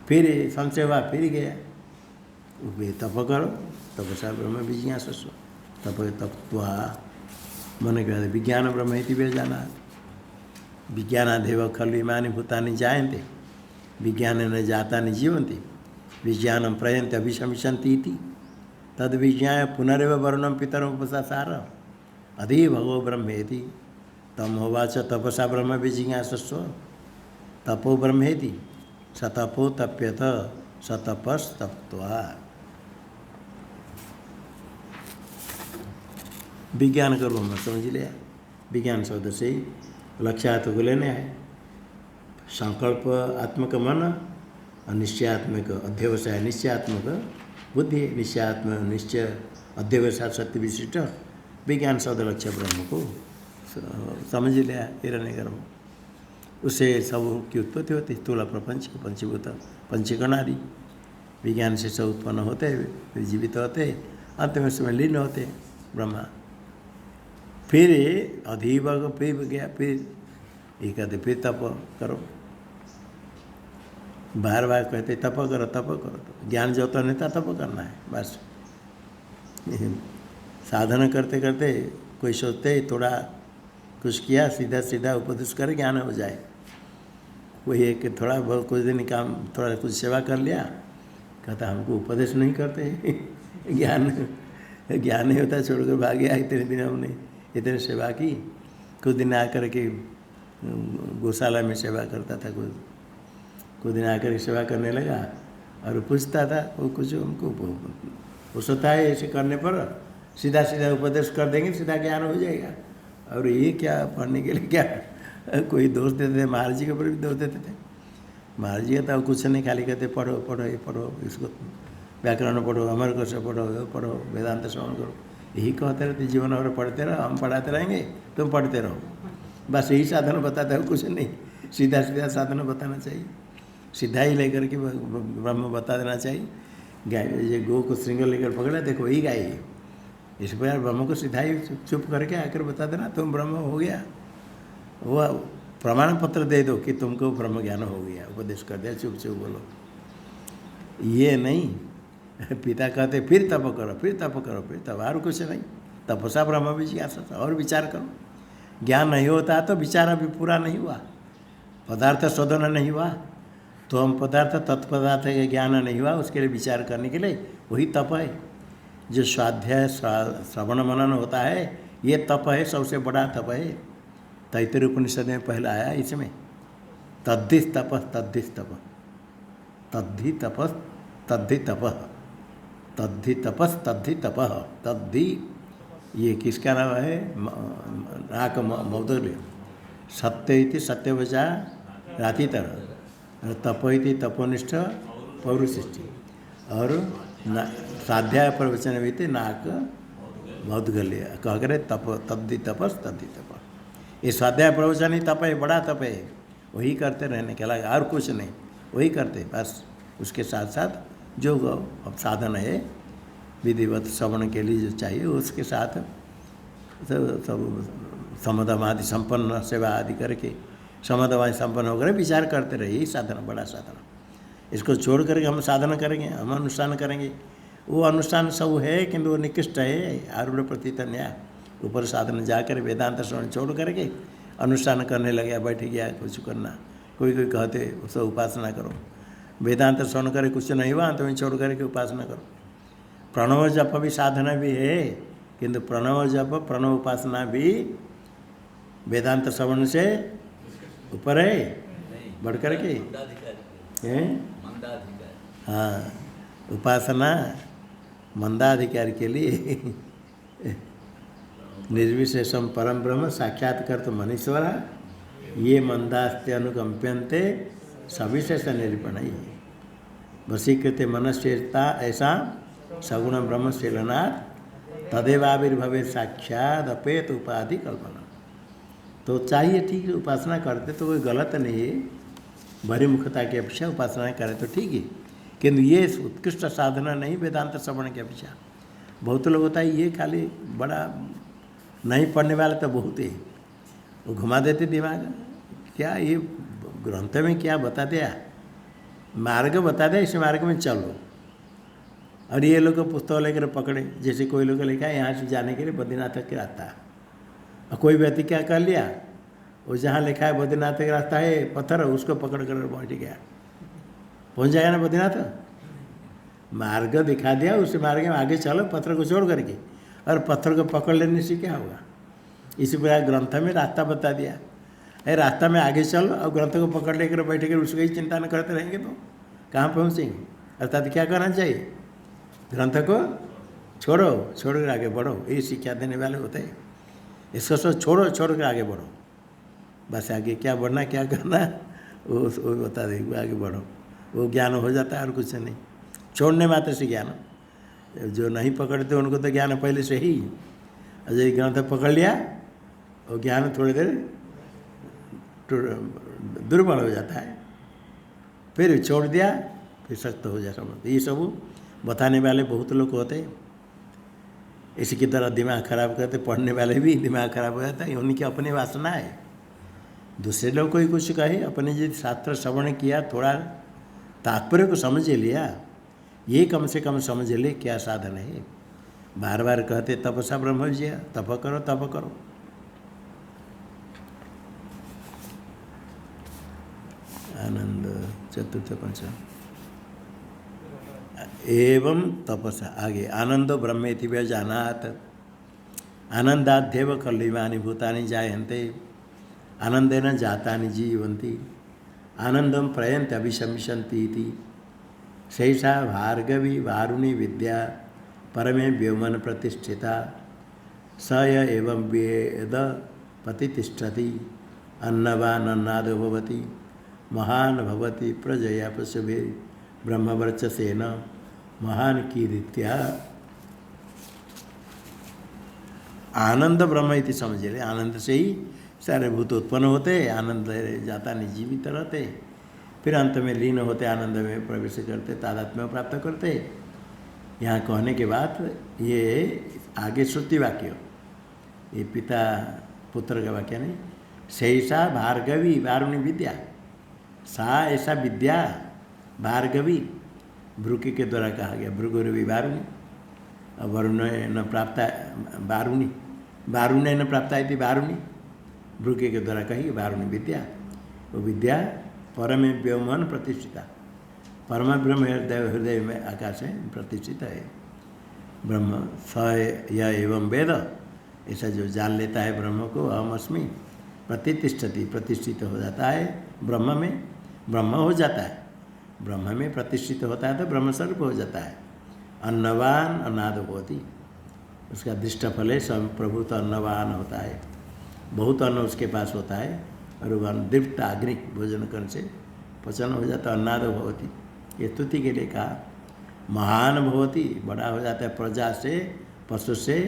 फिर संशय हुआ, फिर गया, तप करो, तपसा ब्रह्म विजिज्ञासस्व, तप तप्त्वा। मन के बाद विज्ञान ब्रह्म इति व्यजानात्, विज्ञानादेव खलु इमानि भूतानि जायन्ते, विज्ञानेन जातानि जीवन्ति, विज्ञानं प्रयन्ति अभिशमिष्यन्ति इति, तद् विज्ञाय पुनरेव वर्णं पितरम् उपससार। अधि भगो ब्रह्मेति, तम होवाच तपसा ब्रह्म विजिज्ञासस्व, तपो ब्रह्मेति, सतपो तप्यत, सतपस्तप्त्वा। विज्ञान करो हम समझ लिया, विज्ञान शब्द से ही लक्ष्यार्थ को लेने है। संकल्प आत्मक मन और निश्चयात्मक अध्यवसाय, निश्चयात्मक बुद्धि, निश्चयात्मक निश्चय अध्यवसाय सत्य विशिष्ट विज्ञान शब्द लक्ष्य ब्रह्म को समझ लिया। हिरण्यगर्भ, उससे सब की उत्पत्ति होती, स्थूल प्रपंच, पंचभूत, पंचकण आदि विज्ञान से सब उत्पन्न होते हैं, फिर जीवित होते, अंत में उसमें लीन होते ब्रह्मा। फिर अधिभग फिर गया, फिर ये कहते फिर तप करो, बार बार कहते तप करो तप करो, तो ज्ञान जो तो नहीं था तप करना है बस। साधना करते करते कोई सोचते थोड़ा कुछ किया, सीधा सीधा उपदेश कर ज्ञान हो जाए। कोई एक थोड़ा बहुत कुछ दिन काम, थोड़ा कुछ सेवा कर लिया, कहता हमको उपदेश नहीं करते, ज्ञान ज्ञान नहीं होता, छोड़कर भाग गया। इतने दिन हमने इतने सेवा की, कुछ दिन आकर के गौशाला में सेवा करता था, कुछ दिन आकर के सेवा करने लगा और पूछता था वो कुछ हमको वो सोचता है ऐसे करने पर सीधा सीधा उपदेश कर देंगे, सीधा ज्ञान हो जाएगा। और ये क्या पढ़ने के लिए क्या कोई दोष देते थे, महाराज जी के ऊपर भी दोष देते थे। महाराज जी का कुछ नहीं, खाली कहते पढ़ो पढ़ो ये पढ़ो, इसको व्याकरण पढ़ो, अमर कोश पढ़ो, पढ़ो वेदांत श्रवण करो, यही कहते रहते जीवन भर पढ़ते रहो, हम पढ़ाते रहेंगे तुम पढ़ते रहो, बस यही साधन बताता है, कुछ नहीं। सीधा सीधा साधन बताना चाहिए, सीधा ही लेकर के ब्रह्म बता देना चाहिए। गाय ये गो को श्रृंगार लेकर पकड़ा, देखो यही गाय है, इस पर ब्रह्म को सीधा ही चुप करके आकर बता देना तुम ब्रह्म हो गया। वो प्रमाण पत्र दे दो कि तुमको ब्रह्म ज्ञान हो गया, उपदेश कर दिया, चुप चुप बोलो। ये नहीं, पिता कहते फिर तप करो, फिर तप करो, फिर तप, और कुछ नहीं। तपसा ब्रह्म विजिज्ञासा, और विचार करो। ज्ञान नहीं होता तो विचार अभी पूरा नहीं हुआ, पदार्थ शोधन नहीं हुआ, तो हम पदार्थ तत्पदार्थ का ज्ञान नहीं हुआ, उसके लिए विचार करने के लिए वही तप है। जो स्वाध्याय श्रवण मनन होता है ये तप है, सबसे बड़ा तप है। तैत्तिरीय उपनिषद में पहला आया इसमें, तद्धि तपस तद्धि तप, तद्धि तपस तद्धि तप, तद्धि तपस तद्धि तप, तद्धि ये किसका नाम है, नाक मौदगल्य। सत्य इति सत्यवचा रातितर, तप इति तपोनिष्ठ पौरुषिष्टि, और साध्याय प्रवचन भी नाक मौदगल्य कह करे तप, तद्धि तपस तद्धि तप। ये स्वाध्याय प्रवचन ही तप है, बड़ा तप है, वही करते रहने के लगा, और कुछ नहीं, वही करते बस। उसके साथ साथ जो अब साधन है विधिवत श्रवण के लिए जो चाहिए उसके साथ सब समदम आदि संपन्न सेवा आदि करके समदम आदि संपन्न होकर विचार करते रहे, यही साधन बड़ा साधन। इसको छोड़ करके हम साधन करेंगे, हम अनुष्ठान करेंगे, वो अनुष्ठान सब है किंतु वो निकृष्ट है। आरूढ़ प्रतीत न्याय ऊपर साधन जाकर वेदांत श्रवण छोड़ करके अनुष्ठान करने लगे, बैठ गया कुछ करना। कोई कहते उसको उपासना करो, वेदांत श्रवण करे कुछ नहीं हुआ तो मैं छोड़ करके उपासना करो। प्रणव जप भी साधना भी है किंतु प्रणव जप प्रणव उपासना भी वेदांत श्रवण से ऊपर है, बढ़ करके हैं। हाँ, उपासना मंदाधिकारी के लिए निर्विशेषम परम ब्रह्म साक्षात्कार तो मनीश्वर ये मंदास्ते अनुकंप्यन्ते सविशेष निरूपण ही वशीकृत मनस्यता ऐसा सगुण ब्रह्मशीलनाथ तदेवाविर्भवे साक्षात अपेत उपाधि कल्पना। तो चाहिए ठीक है, उपासना करते तो कोई गलत नहीं है, बहिर्मुखता की अपेक्षा उपासना करें तो ठीक है, किंतु ये उत्कृष्ट साधना नहीं वेदांत श्रवण की अपेक्षा। बहुत लोग होता है ये खाली बड़ा नहीं पढ़ने वाले तो बहुत है, वो घुमा देते दिमाग, क्या ये ग्रंथ में क्या बता दिया, मार्ग बता दिया, इस मार्ग में चलो। और ये लोग पुस्तक लेकर पकड़े, जैसे कोई लोग लिखा है यहाँ से जाने के लिए बद्रीनाथ का रास्ता, और कोई व्यक्ति क्या कर लिया, वो जहाँ लिखा है बद्रीनाथ का रास्ता है पत्थर, उसको पकड़ कर पहुँच गया, पहुँच जाएगा ना बद्रीनाथ। मार्ग दिखा दिया, उस मार्ग में आगे चलो पत्थर को छोड़ करके, और पत्थर को पकड़ लेने से क्या होगा। इसी प्रकार ग्रंथ में रास्ता बता दिया है, रास्ता में आगे चलो और ग्रंथ को पकड़ लेकर बैठे कर उसकी ही चिंता न करते रहेंगे तो कहाँ पहुँचेंगे। अर्थात क्या करना चाहिए, ग्रंथ को छोड़ो, छोड़ कर आगे बढ़ो, ये शिक्षा देने वाले होते हैं। इसको सब छोड़ो, छोड़ कर आगे बढ़ो, बस आगे क्या बढ़ना क्या करना वो बता देंगे, आगे बढ़ो, वो ज्ञान हो जाता है और कुछ नहीं। छोड़ने मात्र से ज्ञान, जो नहीं पकड़ते उनको तो ज्ञान पहले से ही, और यदि ग्रंथ पकड़ लिया वो ज्ञान थोड़ी देर दुर्बल हो जाता है, फिर छोड़ दिया फिर सख्त हो जाता है। ये सब बताने वाले बहुत लोग होते हैं, इसी की तरह दिमाग खराब करते, पढ़ने वाले भी दिमाग खराब हो जाता है, उनकी अपनी वासना है। दूसरे लोग कोई कुछ कहे, अपने जो शास्त्र श्रवण किया थोड़ा तात्पर्य को समझ लिया, ये कम से कम समझ ले क्या साधन है। बार बार कहते तपसा ब्रह्म विजय, तप करो तप करो। आनंद चतुर्थ पंचम एवं तपसा आगे आनंदो ब्रह्मेति व्यजानात् आनंदाध्येव खल्विमानि भूतानि जायन्ते आनंदेन जातानि जीवन्ति आनंदम प्रयन्ति अभिशमिष्यन्ति इति सैषा भार्गवी वारुणी विद्या परमे व्योमन प्रतिष्ठिता स य एवं वेद प्रतिष्ठति अन्नवान अन्नादो भवति महान भवति प्रजया पशुभि ब्रह्मवर्चसेन महान कीर्त्या। आनंद ब्रह्म इति समझ ले, आनंद से ही सारे भूत उत्पन्न होते, आनंद जाता नहीं जीवित रहते, फिर अंत में लीन होते, आनंद में प्रवेश करते, तादात्म्य प्राप्त करते। यहाँ कहने के बाद ये आगे श्रुति वाक्य, ये पिता पुत्र का वाक्य नहीं, सैषा भार्गवी वारुणी विद्या, सा ऐसा विद्या भार्गवी भ्रुकि के द्वारा कहा गया, भृगुरवि वारुणी, और वरुण न प्राप्त वारुणी, वारुण न प्राप्त थी वारुणी, भ्रुकि के द्वारा कही वारुणी विद्या। वो विद्या परम व्योमन प्रतिष्ठिता, परम ब्रह्म हृदय में आकाश में प्रतिष्ठित है। ब्रह्म स य एवं वेद, ऐसा जो जान लेता है ब्रह्म को, अहम अस्मि प्रतिष्ठति, प्रतिष्ठित हो जाता है ब्रह्म में, ब्रह्म हो जाता है, ब्रह्म में प्रतिष्ठित होता है तो ब्रह्म स्वरूप हो जाता है। अन्नवान अन्नाद होती, उसका दृष्ट फल है सब प्रभु तो अन्नवान होता है, बहुत अन्न उसके पास होता है, और वह दीप्त अग्नि भोजन करने से पचन हो जाता है, अन्नाद भवती। ये स्तुति के लिए कहा। महान भवती, बड़ा हो जाता है प्रजा से, पशु से,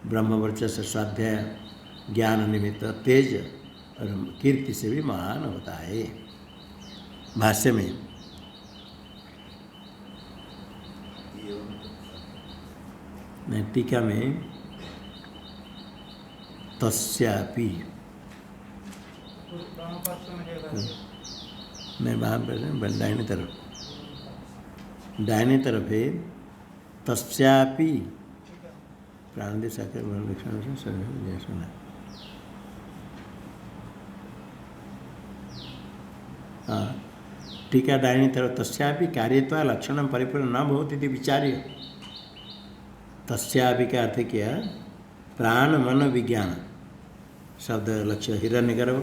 ब्रह्मवर्चस से, स्वाध्याय ज्ञान निमित्त तेज और कीर्ति से भी महान होता है। भाष्य में मैं टीका में तस्यापि वाम पार्श्व में है वाक्य। मैं वहाँ पर दाहिने तरफ है तस्यापि ठीक है। प्राणदेश आकर लक्षण से सर्व सुना। हाँ टीका दाहिनी तरफ तस्यापि कार्यत्वा लक्षण परिपूर्ण न भवति इति विचार्य। तस्यापि का अर्थ क्या? प्राण मन विज्ञान शब्द लक्ष्य हिरण्यगर्भ,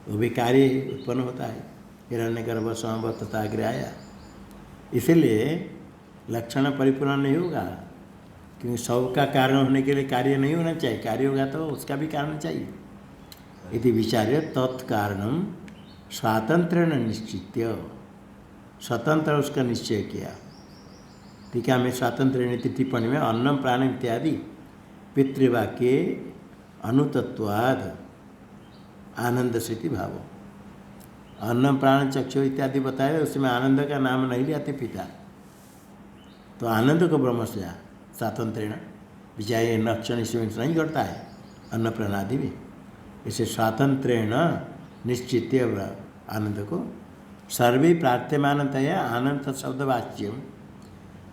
वो भी कार्य उत्पन्न होता है। हिरण्यगर्भ स्वयं तथा अग्र आया, इसलिए लक्षण परिपूर्ण नहीं होगा, क्योंकि सबका कारण होने के लिए कार्य नहीं होना चाहिए। कार्य होगा तो उसका भी कारण चाहिए। इति विचार्य तत्कारणम स्वातंत्र्येण निश्चित्य, स्वतंत्र उसका निश्चय किया। टीका में स्वातंत्र्य टिप्पणी में अन्नम प्राण इत्यादि पितृवाक्य अनुतत्वाद आनंद से भाव। अन्नम प्राण चक्षु इत्यादि बताया, उसमें आनंद का नाम नहीं लिया पिता, तो आनंद को ब्रह्म से स्वातंत्र्येण विजय लक्षण इसमें नहीं घटता है अन्न प्रणादि में। इसे स्वातंत्र्येण निश्चित आनंद को सर्वे प्रार्थ्यमानतया आनंद शब्द वाच्य,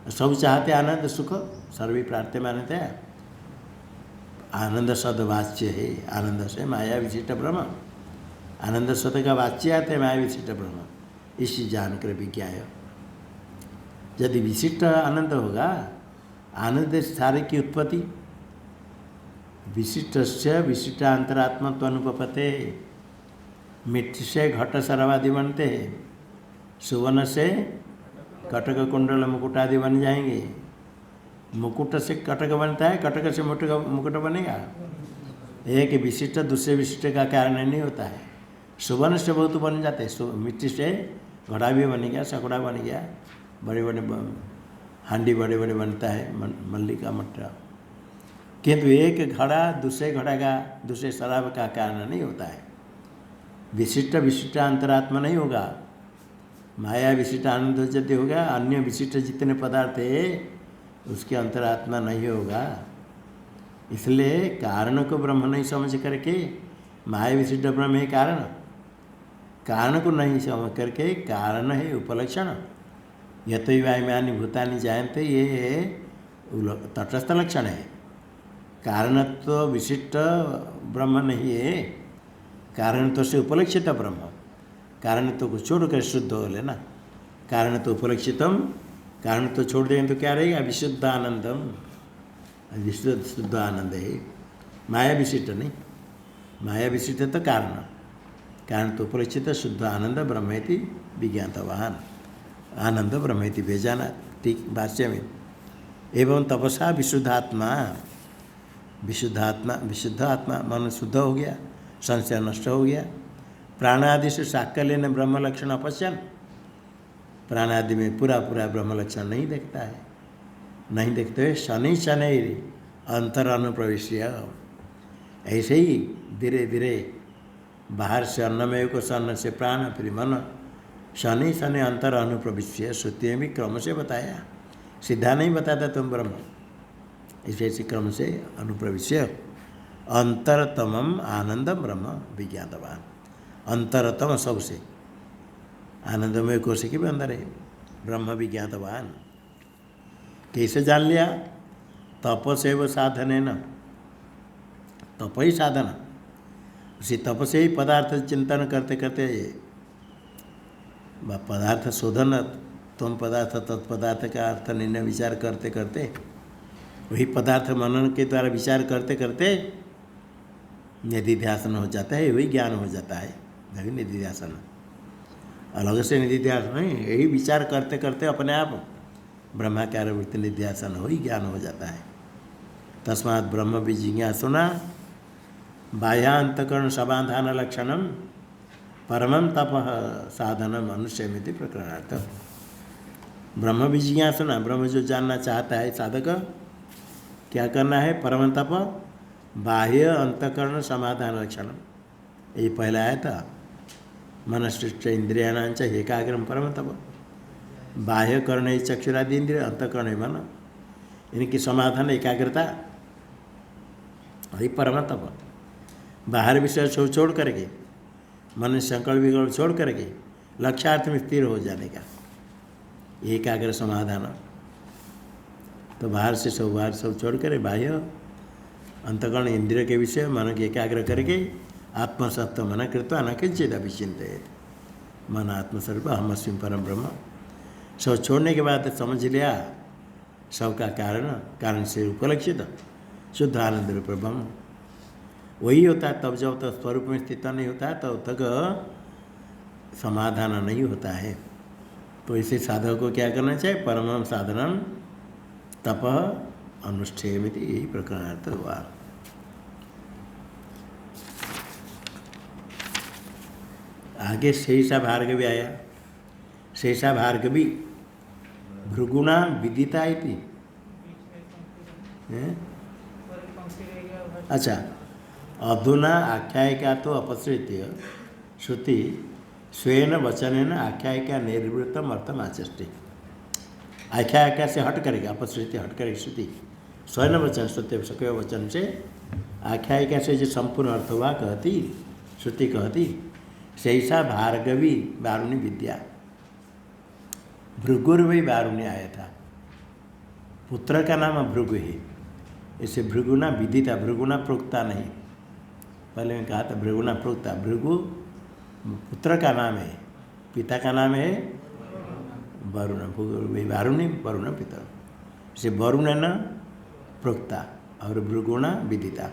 सब चाहते आनंद सुख, सर्वे प्रार्थ्यमानतया आनंद शब्द वाच्य है। आनंद से माया विशिष्ट ब्रह्म, आनंद शब्द का वाच्य आते माया विशिष्ट ब्रह्म, इसी जानकर विज्ञाय। यदि विशिष्ट आनंद होगा, आनंद सारे की उत्पत्ति विशिष्ट से विशिष्टांतरात्मत्व अनुपपते। मिट्टी से घट सर्वादि बनते हैं, सुवर्ण से कटक कुंडल मुकुट आदि बन जाएंगे। मुकुट से कटक बनता है, कटक से मुकुट बनेगा। एक विशिष्ट दूसरे विशिष्ट का कारण नहीं होता है। सुवर्ण से बहुत बन जाते हैं, मिट्टी से घड़ा भी बन गया, सकड़ा बन गया, बड़े बड़े हांडी बड़े बड़े बनता है, मल्ली का मट्टा। किंतु एक घड़ा दूसरे घड़ा का, दूसरे शराब का कारण नहीं होता है। विशिष्ट विशिष्ट अंतरात्मा नहीं होगा। माया विशिष्ट आनंद यदि होगा, अन्य विशिष्ट जितने पदार्थ है उसके अंतरात्मा नहीं होगा। इसलिए कारण को ब्रह्म नहीं समझ करके माया विशिष्ट ब्रह्म है कारण, कारण को नहीं समझ करके कारण है उपलक्षण। यतोवायमानि भूतानि जायन्ते, ये तटस्थ लक्षण है। कारण तो विशिष्ट ब्रह्म नहीं है, कारण तो से उपलक्षित ब्रह्म। कारण तो को छोड़ कर शुद्ध हो लेना, कारण तो उपलक्षितम, कारण तो छोड़ देंगे तो क्या रहेगा? विशुद्ध आनंदम, विशुद्ध शुद्ध आनंद है, माया विशिष्ट नहीं। माया विशिष्ट तो कारण, कारण तो उपलक्षित शुद्ध आनंद ब्रह्मेति विज्ञातवान, आनंद ब्रह्मेति भेजाना। ठीक भाष्य में एवं तपसा विशुद्धात्मा, विशुद्धात्मा विशुद्ध आत्मा मन शुद्ध हो गया, संशय नष्ट हो गया। प्राणादि से साक्कल्य ने ब्रह्म लक्षण अपश्यन, प्राणादि में पूरा पूरा ब्रह्म लक्षण नहीं देखता है, नहीं देखते हुए शनि शनि अंतर अनुप्रविश्य, ऐसे ही धीरे धीरे बाहर से अन्नमय को अन्न से प्राण फिर मन, शनि शनि अंतर अनुप्रविश्य। श्रुति में भी क्रम से बताया, सीधा नहीं बताता तुम ब्रह्म, ऐसे ऐसे क्रम से अनुप्रविश्य अंतरतमम आनंदम ब्रह्म विज्ञातवान। अंतरतम सबसे आनंदमय कोश के भी अंदर है ब्रह्म विज्ञातवान। कैसे जान लिया? तप से वो साधन है न, तप ही साधन। उसी तप से ही पदार्थ चिंतन करते करते पदार्थ शोधन, तुम पदार्थ तत्पदार्थ का अर्थ निर्णय विचार करते करते, वही पदार्थ मनन के द्वारा विचार करते करते निधिध्यासन हो जाता है, वही ज्ञान हो जाता है। नहीं निधिध्यासन अलग से निधिध्यासन नहीं, यही विचार करते करते अपने आप ब्रह्माकार वृत्ति निधिध्यासन हो ही ज्ञान हो जाता है। तस्मात् ब्रह्म विजिज्ञासुना बाह्यांतकरण समाधान लक्षणम परमं तप साधनम अनुष्यमिति प्रकरणार्थ। ब्रह्म विजिज्ञासुना, ब्रह्म जो जानना चाहता है साधक, क्या करना है? परम तप बाह्य अंतकरण समाधान लक्षण, ये पहला आया था। मनश्चित्त इंद्रियाणांच एकाग्रम परम तप। बाह्य कर्ण चक्षुरादि इंद्रिय, अंतकरण है मन, इनकी समाधान एकाग्रता, वही परम तप। बाहर विषय छोड़ करके, मन संकल्प विकल्प छोड़ करके लक्ष्यार्थ में स्थिर हो जाने का एकाग्र समाधान। तो बाहर से सब छोड़ कर बाह्य अंतकरण इंद्रिय के विषय मन के एकाग्र करके आत्मसत्व मन कृत्वा न किंचित अभी चिंतित, मन आत्मस्वरूप अहमस्मि परम ब्रह्म। सब छोड़ने के बाद समझ लिया सबका कारण से उपलक्षित शुद्ध आनंद रूप ब्रह्म वही होता है। तब जब तक स्वरूप में स्थित नहीं होता है तब तक समाधान नहीं होता है। तो इसे साधक को क्या करना चाहिए? परम साधनम तप अनुष्ठेयमिति, यही प्रकरणार्थ हुआ। आगे शेषा भार्गवी आया। शेषा भार्गवी भृगुणा विदिता इति। अच्छा, अधुना आख्यायिका तो अपसृत्य श्रुति स्वेन वचनेन आख्यायिका निर्वृत्तम अर्थम आचष्टे। आख्यायिका से हट करेगा, अपसृत्य हट करेगी श्रुति, स्वयं वचन सत्य सत्य वचन से आख्यायिका से जो संपूर्ण अर्थ हुआ कहती श्रुति कहती। शेषा भार्गवी वारुणी विद्या, भृगुर भी वारुणी आया था, पुत्र का नाम भृगु है, इसे भृगुना विदिता, भृगुना प्रोक्ता नहीं। पहले मैं कहा था भृगुना प्रोक्ता, भृगु पुत्र का नाम है, पिता का नाम है वरुण, वारुणी वरुण पिता, इसे वरुण न प्रोक्ता और भृगुणा विदिता।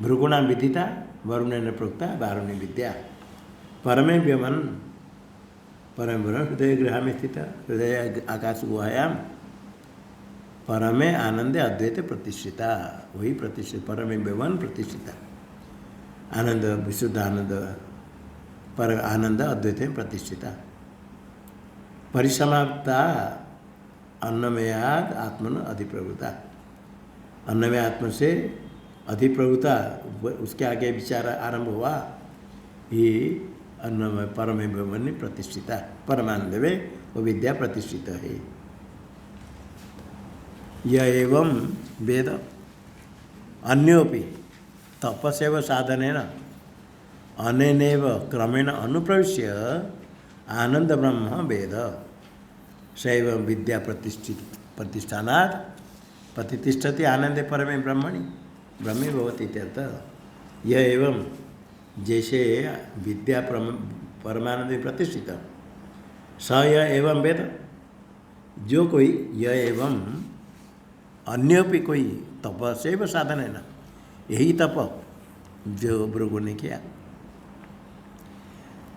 भृगुणा विदिता वरुण न प्रोक्ता वारुणी विद्या। परमे व्यमन, परम ब्रह्म हृदय गृह में स्थित, हृदय आकाश गुहायाम परमे आनंदे अद्वैत प्रतिष्ठिता, वही प्रतिष्ठित परमे व्यवन प्रतिष्ठिता। आनंद विशुद्ध आनंद पर आनंद अद्वैत में प्रतिष्ठिता। परिसमाप्ता अन्नमयाद आत्मन अधिप्रभुता, अन्नमय आत्म से अधिप्रभुता, उसके आगे विचार आरंभ हुआ। ये अन्नमय परमे ब्रह्मणि प्रतिष्ठिता, परमानंद में वो विद्या प्रतिष्ठित है। यह एवं वेद अन्योपि तपस्व साधनेन अनेनैव क्रमेण अनुप्रविश्य आनंद ब्रह्म वेद सैव विद्या प्रतिष्ठानात् प्रतिष्ठति आनंदे परमे ब्रह्मणि ब्रह्मे भवति इत्यर्थ। यह एवं जैसे विद्या परमानंद में प्रतिष्ठित, स यह एवं वेद, जो कोई यह एवं अन्य भी कोई तपस्व साधन है ना, यही तप जो भृगु ने किया।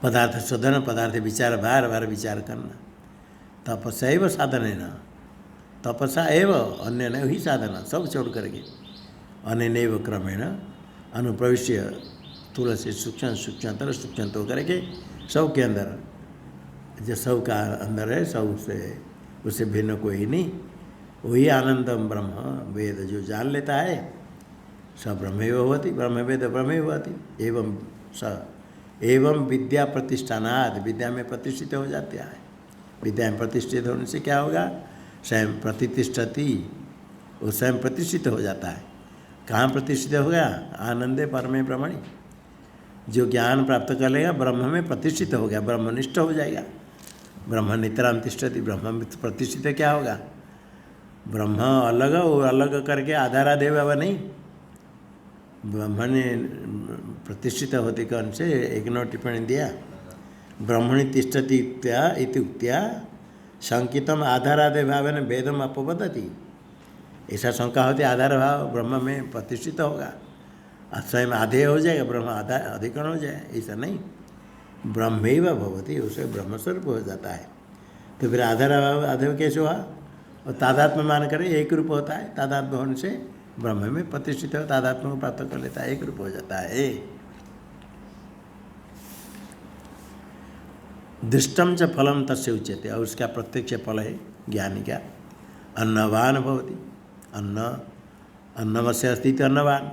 पदार्थ शोधन, पदार्थ विचार, बार बार विचार करना, तपस्व साधन है ना, तपसा एव अन्य न ही साधना, सब छोड़ करके अन्य क्रमेण अनुप्रविश्य स्थूल से सूक्ष्म, सूक्ष्मतर सूक्ष्म तो करके सब के अंदर, जो सब का अंदर है, सब से उससे भिन्न कोई नहीं, वही आनंदम ब्रह्म वेद जो जान लेता है, स ब्रह्मेव भवति, ब्रह्म वेद ब्रह्मेव भवति। एवं स एवं विद्या प्रतिष्ठानाद, विद्या में प्रतिष्ठित हो जाता है। विद्या में प्रतिष्ठित होने से क्या होगा? स्वयं प्रतिष्ठति, वो स्वयं प्रतिष्ठित हो जाता है। कहाँ प्रतिष्ठित होगा? आनंदे परमे ब्रह्मणि, जो ज्ञान प्राप्त कर लेगा ब्रह्म में प्रतिष्ठित हो गया, ब्रह्मनिष्ठ हो जाएगा। ब्रह्म नितराम तिष्ठति, ब्रह्म में प्रतिष्ठित क्या होगा? ब्रह्म अलग, वो अलग करके आधाराधे बाबा नहीं, ब्रह्म ने प्रतिष्ठित होते कौन से एक नौ टिप्पणी दिया, ब्रह्मणि तिष्ठति इत्युक्त्या संकितम आधाराधे भाव ने वेदम अपवदति। ऐसा शंका होती, आधार भाव ब्रह्म में प्रतिष्ठित होगा, स्वयं आधेय हो जाएगा, ब्रह्म आधा अधिकरण हो जाए, ऐसा नहीं, ब्रह्मैव भवति, उसे ब्रह्मस्वरूप हो जाता है। तो फिर आधार भाव आधेय कैसे हुआ? और तादात्म्य मान करें एक रूप होता है, तादात्म्य होने से ब्रह्म में प्रतिष्ठित हो, तादात्म्य को प्राप्त कर लेता है, एक रूप हो जाता है। दृष्टम च फलम तस्य उच्यते, और उसका प्रत्यक्ष फल है ज्ञानी का। अन्नवान भवति, अन्नमस्य अस्ति अन्नवान,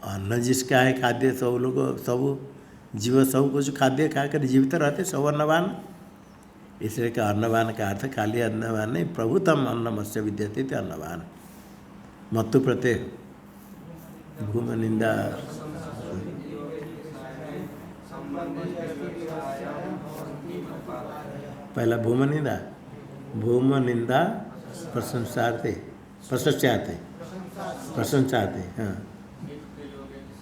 अन्न जिसका है खाद्य, सब लोग सब जीव सब कुछ खाद्य खाकर जीवित रहते, सब अन्नवान। इसलिए का अन्नवान का अर्थ खाली अन्नवान नहीं, प्रभुतम अन्नमस्य विद्यते थे अन्नवान। मत्तु प्रत्यय भूम निंदा पहला भूम निंदा प्रशंसार्थे प्रशंसार्थे हाँ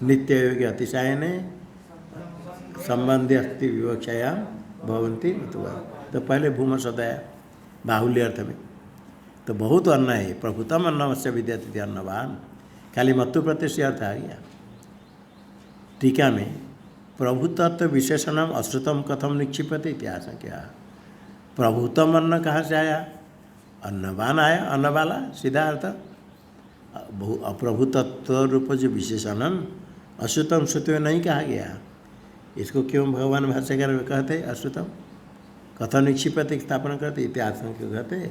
नित्य योग्य अतिशय ने संबंधी अस्ति विवक्षायाम भवंती मतुआ। तो पहले भूम शब्द आया बाहुल्य अर्थ में, तो बहुत अन्न है। प्रभुतम अन्नमस्य विद्यते अन्नवान, खाली मत्तु प्रत्यय से अर्थ आ गया। टीका में प्रभुतत्व विशेषणम अश्रुतम कथम निक्षिपते इतिहास क्या। प्रभुतम अन्न कहाँ से आया? अन्नवान आया, अन्न वाला, सीधा अर्थ। अप्रभुतत्व रूप जो विशेषणम अश्रुतम श्रुति नहीं कहा गया, इसको क्यों भगवान भाष्यकार कहते अश्रुतम? कथम निक्षिपते स्थापना करते इतिहास क्यों कहते?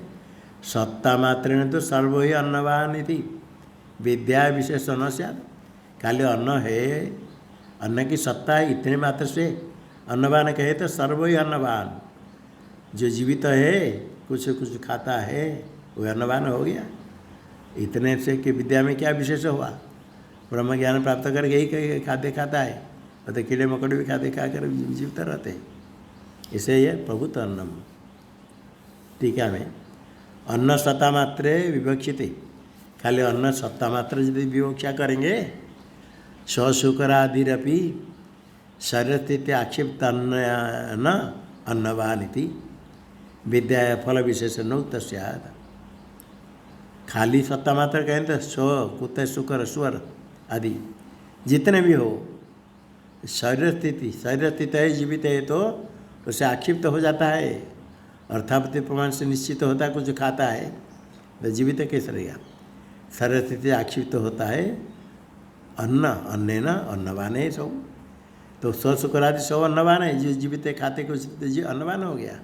सत्ता मात्रेण तो सर्व ही अन्नवान इति विद्या विशेषण से। खाली अन्न है, अन्न की सत्ता है, इतने मात्र से अन्नवान कहे तो सर्व ही अन्नवान। जो जीवित है, कुछ कुछ खाता है, वो अन्नवान हो गया। इतने से कि विद्या में क्या विशेष हुआ? ब्रह्म ज्ञान प्राप्त करके यही खाद्य खाता है, और तो कीड़े मकोड़े भी खाद्य खाकर जीवित रहते हैं। इसे यह प्रभुत अन्नम। टीका में अन्न सत्ता मात्रे विवक्षित, खाली अन्न सत्ता मात्र यदि विवक्षा करेंगे शुकरादिरपि शरीर स्थिति आक्षिप्त अन्न अन्नवान इति विद्या फल विशेष नौत सैद। खाली सत्ता मात्र कहें तो स्व कुत्ते शुकर स्वर आदि जितने भी हो, शरीर स्थिति है, जीवित है, तो उसे आक्षिप्त हो जाता है। अर्थापत्ति प्रमाण से निश्चित होता है, कुछ खाता है तो जीवित कैसे रहेगा? शरीर स्थिति आक्षिप्त होता है अन्ने न अन्नवान है सब। तो स्व शुक्रादि सब अन्नवान है, जो जीवित खाते कुछ तो अन्नवान हो गया।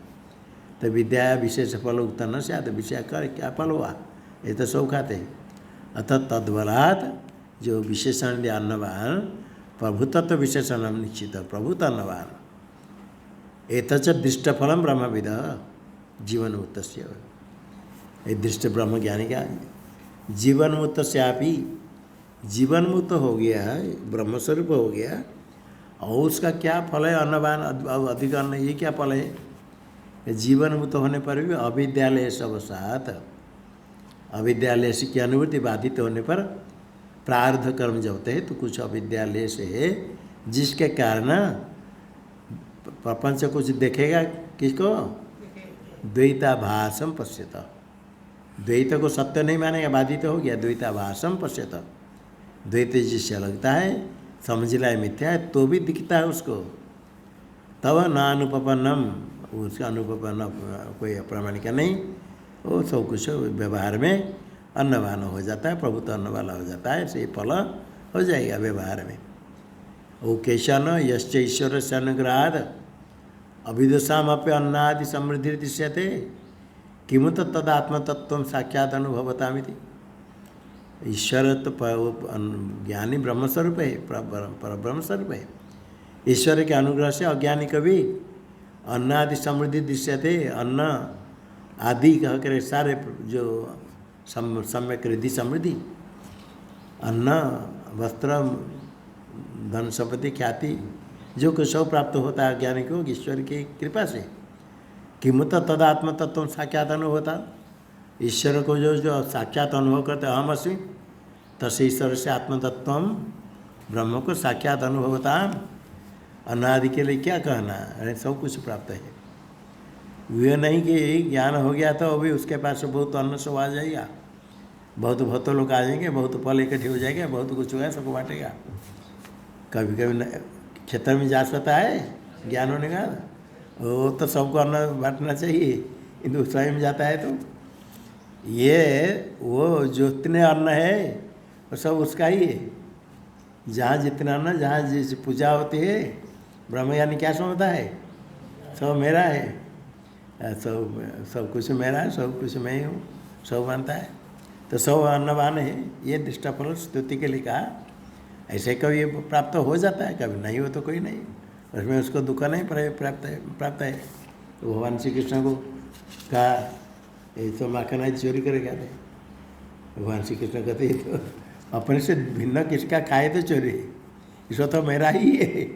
तो विद्या विशेष फल उत्पन्न से आते विषय कर क्या फल हुआ? ये तो सब खाते हैं। अतः तद्वलात् जो विशेषण दिया अन्नवान, प्रभुतत्व विशेषण निश्चित प्रभुत अन्नवान। एतच दृष्टफलम ब्रह्मविद जीवन मुक्त। ये दृष्ट ब्रह्म ज्ञानी का जीवन मुक्त से आप ही जीवन मुक्त हो गया है, ब्रह्मस्वरूप हो गया, और उसका क्या फल है? अन्नवान अधिक अन्न, ये क्या फल है? जीवन मुक्त होने पर भी अविद्यालय सब साथ, अविद्यालय से की अनुभूति बाधित होने पर प्रारब्ध कर्म जब होते हैं तो कुछ अविद्यालय से है, जिसके कारण प्रपंच कुछ देखेगा। किसको? द्वैताभासम पश्यत। द्वैत को सत्य नहीं मानेगा, बाधित हो गया। द्वैताभासम पश्यत, द्वैत जिससे लगता है, समझ लाए मिथ्या है, तो भी दिखता है उसको। तब नानुपन्नम, उसका अनुपन्न कोई अप्रामाणिक नहीं, वो सब कुछ व्यवहार में अन्नवान हो जाता है, प्रभुत्व अन्न वाला हो जाता है, से फल हो जाएगा व्यवहार में। वो केशन यश्च ईश्वर से अनुग्रहाद अभिदुषामप्य अन्नादि समृद्धि दृश्यते किमुत तदात्मतत्व साक्षात अनुभवतामिति। ईश्वर तो ज्ञानी ब्रह्मस्वरूप है, पर ब्रह्मस्वरूप है। ईश्वर के अनुग्रह से अज्ञानी कभी अन्न आदि समृद्धि दृश्यते, अन्न आदि कह कर सारे जो सम्यक रिद्धि समृद्धि, अन्न वस्त्र धन संपत्ति ख्याति जो कुछ सब प्राप्त होता है ज्ञानी को ईश्वर की कृपा से। किमुत तदात्म तत्व साक्षात अनुभव होता, ईश्वर को जो साक्षात अनुभव करते अहम अस्मि, तस् ईश्वर से आत्मतत्व ब्रह्म को साक्षात अनुभव होता। अनादि के लिए क्या कहना, अरे सब कुछ प्राप्त है। वह नहीं कि ज्ञान हो गया तो अभी उसके पास बहुत अन्न सब आ जाएगा, बहुत लोग आ जाएंगे, बहुत फल इकट्ठे हो जाएगा, बहुत कुछ होगा, सबको बांटेगा। कभी कभी क्षेत्र में जा सकता है ज्ञान होने का, वो तो सबको अन्न बांटना चाहिए, किंतु स्वयं जाता है तो ये वो जितने अन्न है वो सब उसका ही है। जहाँ जितना अन्न, जहाँ जिस पूजा होती है, ब्रह्मज्ञानी क्या समझता है? सब मेरा है, सब कुछ मेरा है, सब कुछ मैं ही हूँ, सब मानता है, तो सब अन्नवान है। ये दृष्टाफल स्तुति के लिए कहा। ऐसे कभी प्राप्त हो जाता है, कभी नहीं हो तो कोई नहीं, उसमें उसको दुख नहीं प्राप्त है। तो भगवान श्री कृष्ण को कहा ये तो माखन आज चोरी करे क्या थे। भगवान श्री कृष्ण कहते ये तो अपने से भिन्न किसका खाए तो चोरी, इसको तो मेरा ही है,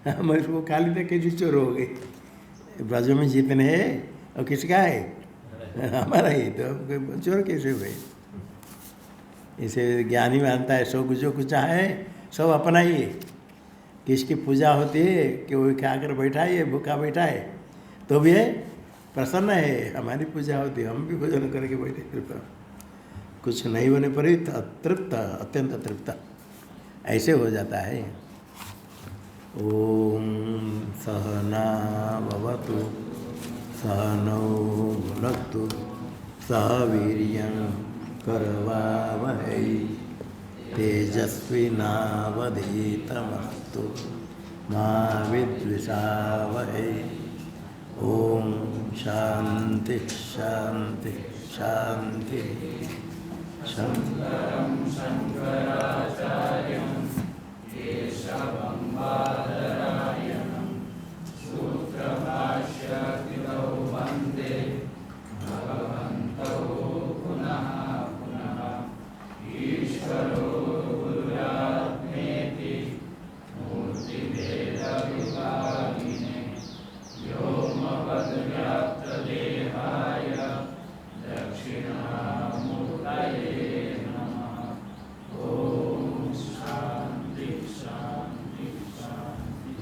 हम इसको खा लेते कैसे चोर हो गए। ब्रज में जितने हैं और किसका है, हमारा ही, तो चोर कैसे हुए। इसे ज्ञानी मानता है सब जो कुछ है सब अपना ही है। किसकी पूजा होती है कि वो खा कर बैठा है, भूखा बैठा है तो भी है प्रसन्न है, हमारी पूजा होती है, हम भी भोजन करके बैठे कृपा। कुछ नहीं होने पर ही तृप्त, अत्यंत तृप्त ऐसे हो जाता है। ओम सहना भवतु सहनौ भुनक्तु सह वीर्यं करवावहै तेजस्विनावधीतमस्तु मा विद्विषावहै। ओम शांति शांति शांति। शंकरं शंकराचार्यं केशवं बादरायणं सूत्रभाष्यकृतौ वन्दे भगवन्तौ पुनः पुनः। ईश्वरो गुरुरात्मेति मूर्तिभेदविभागिने व्योमवद्व्याप्तदेहाय दक्षिणामूर्तये नमः। ओम शांति शांति शांति।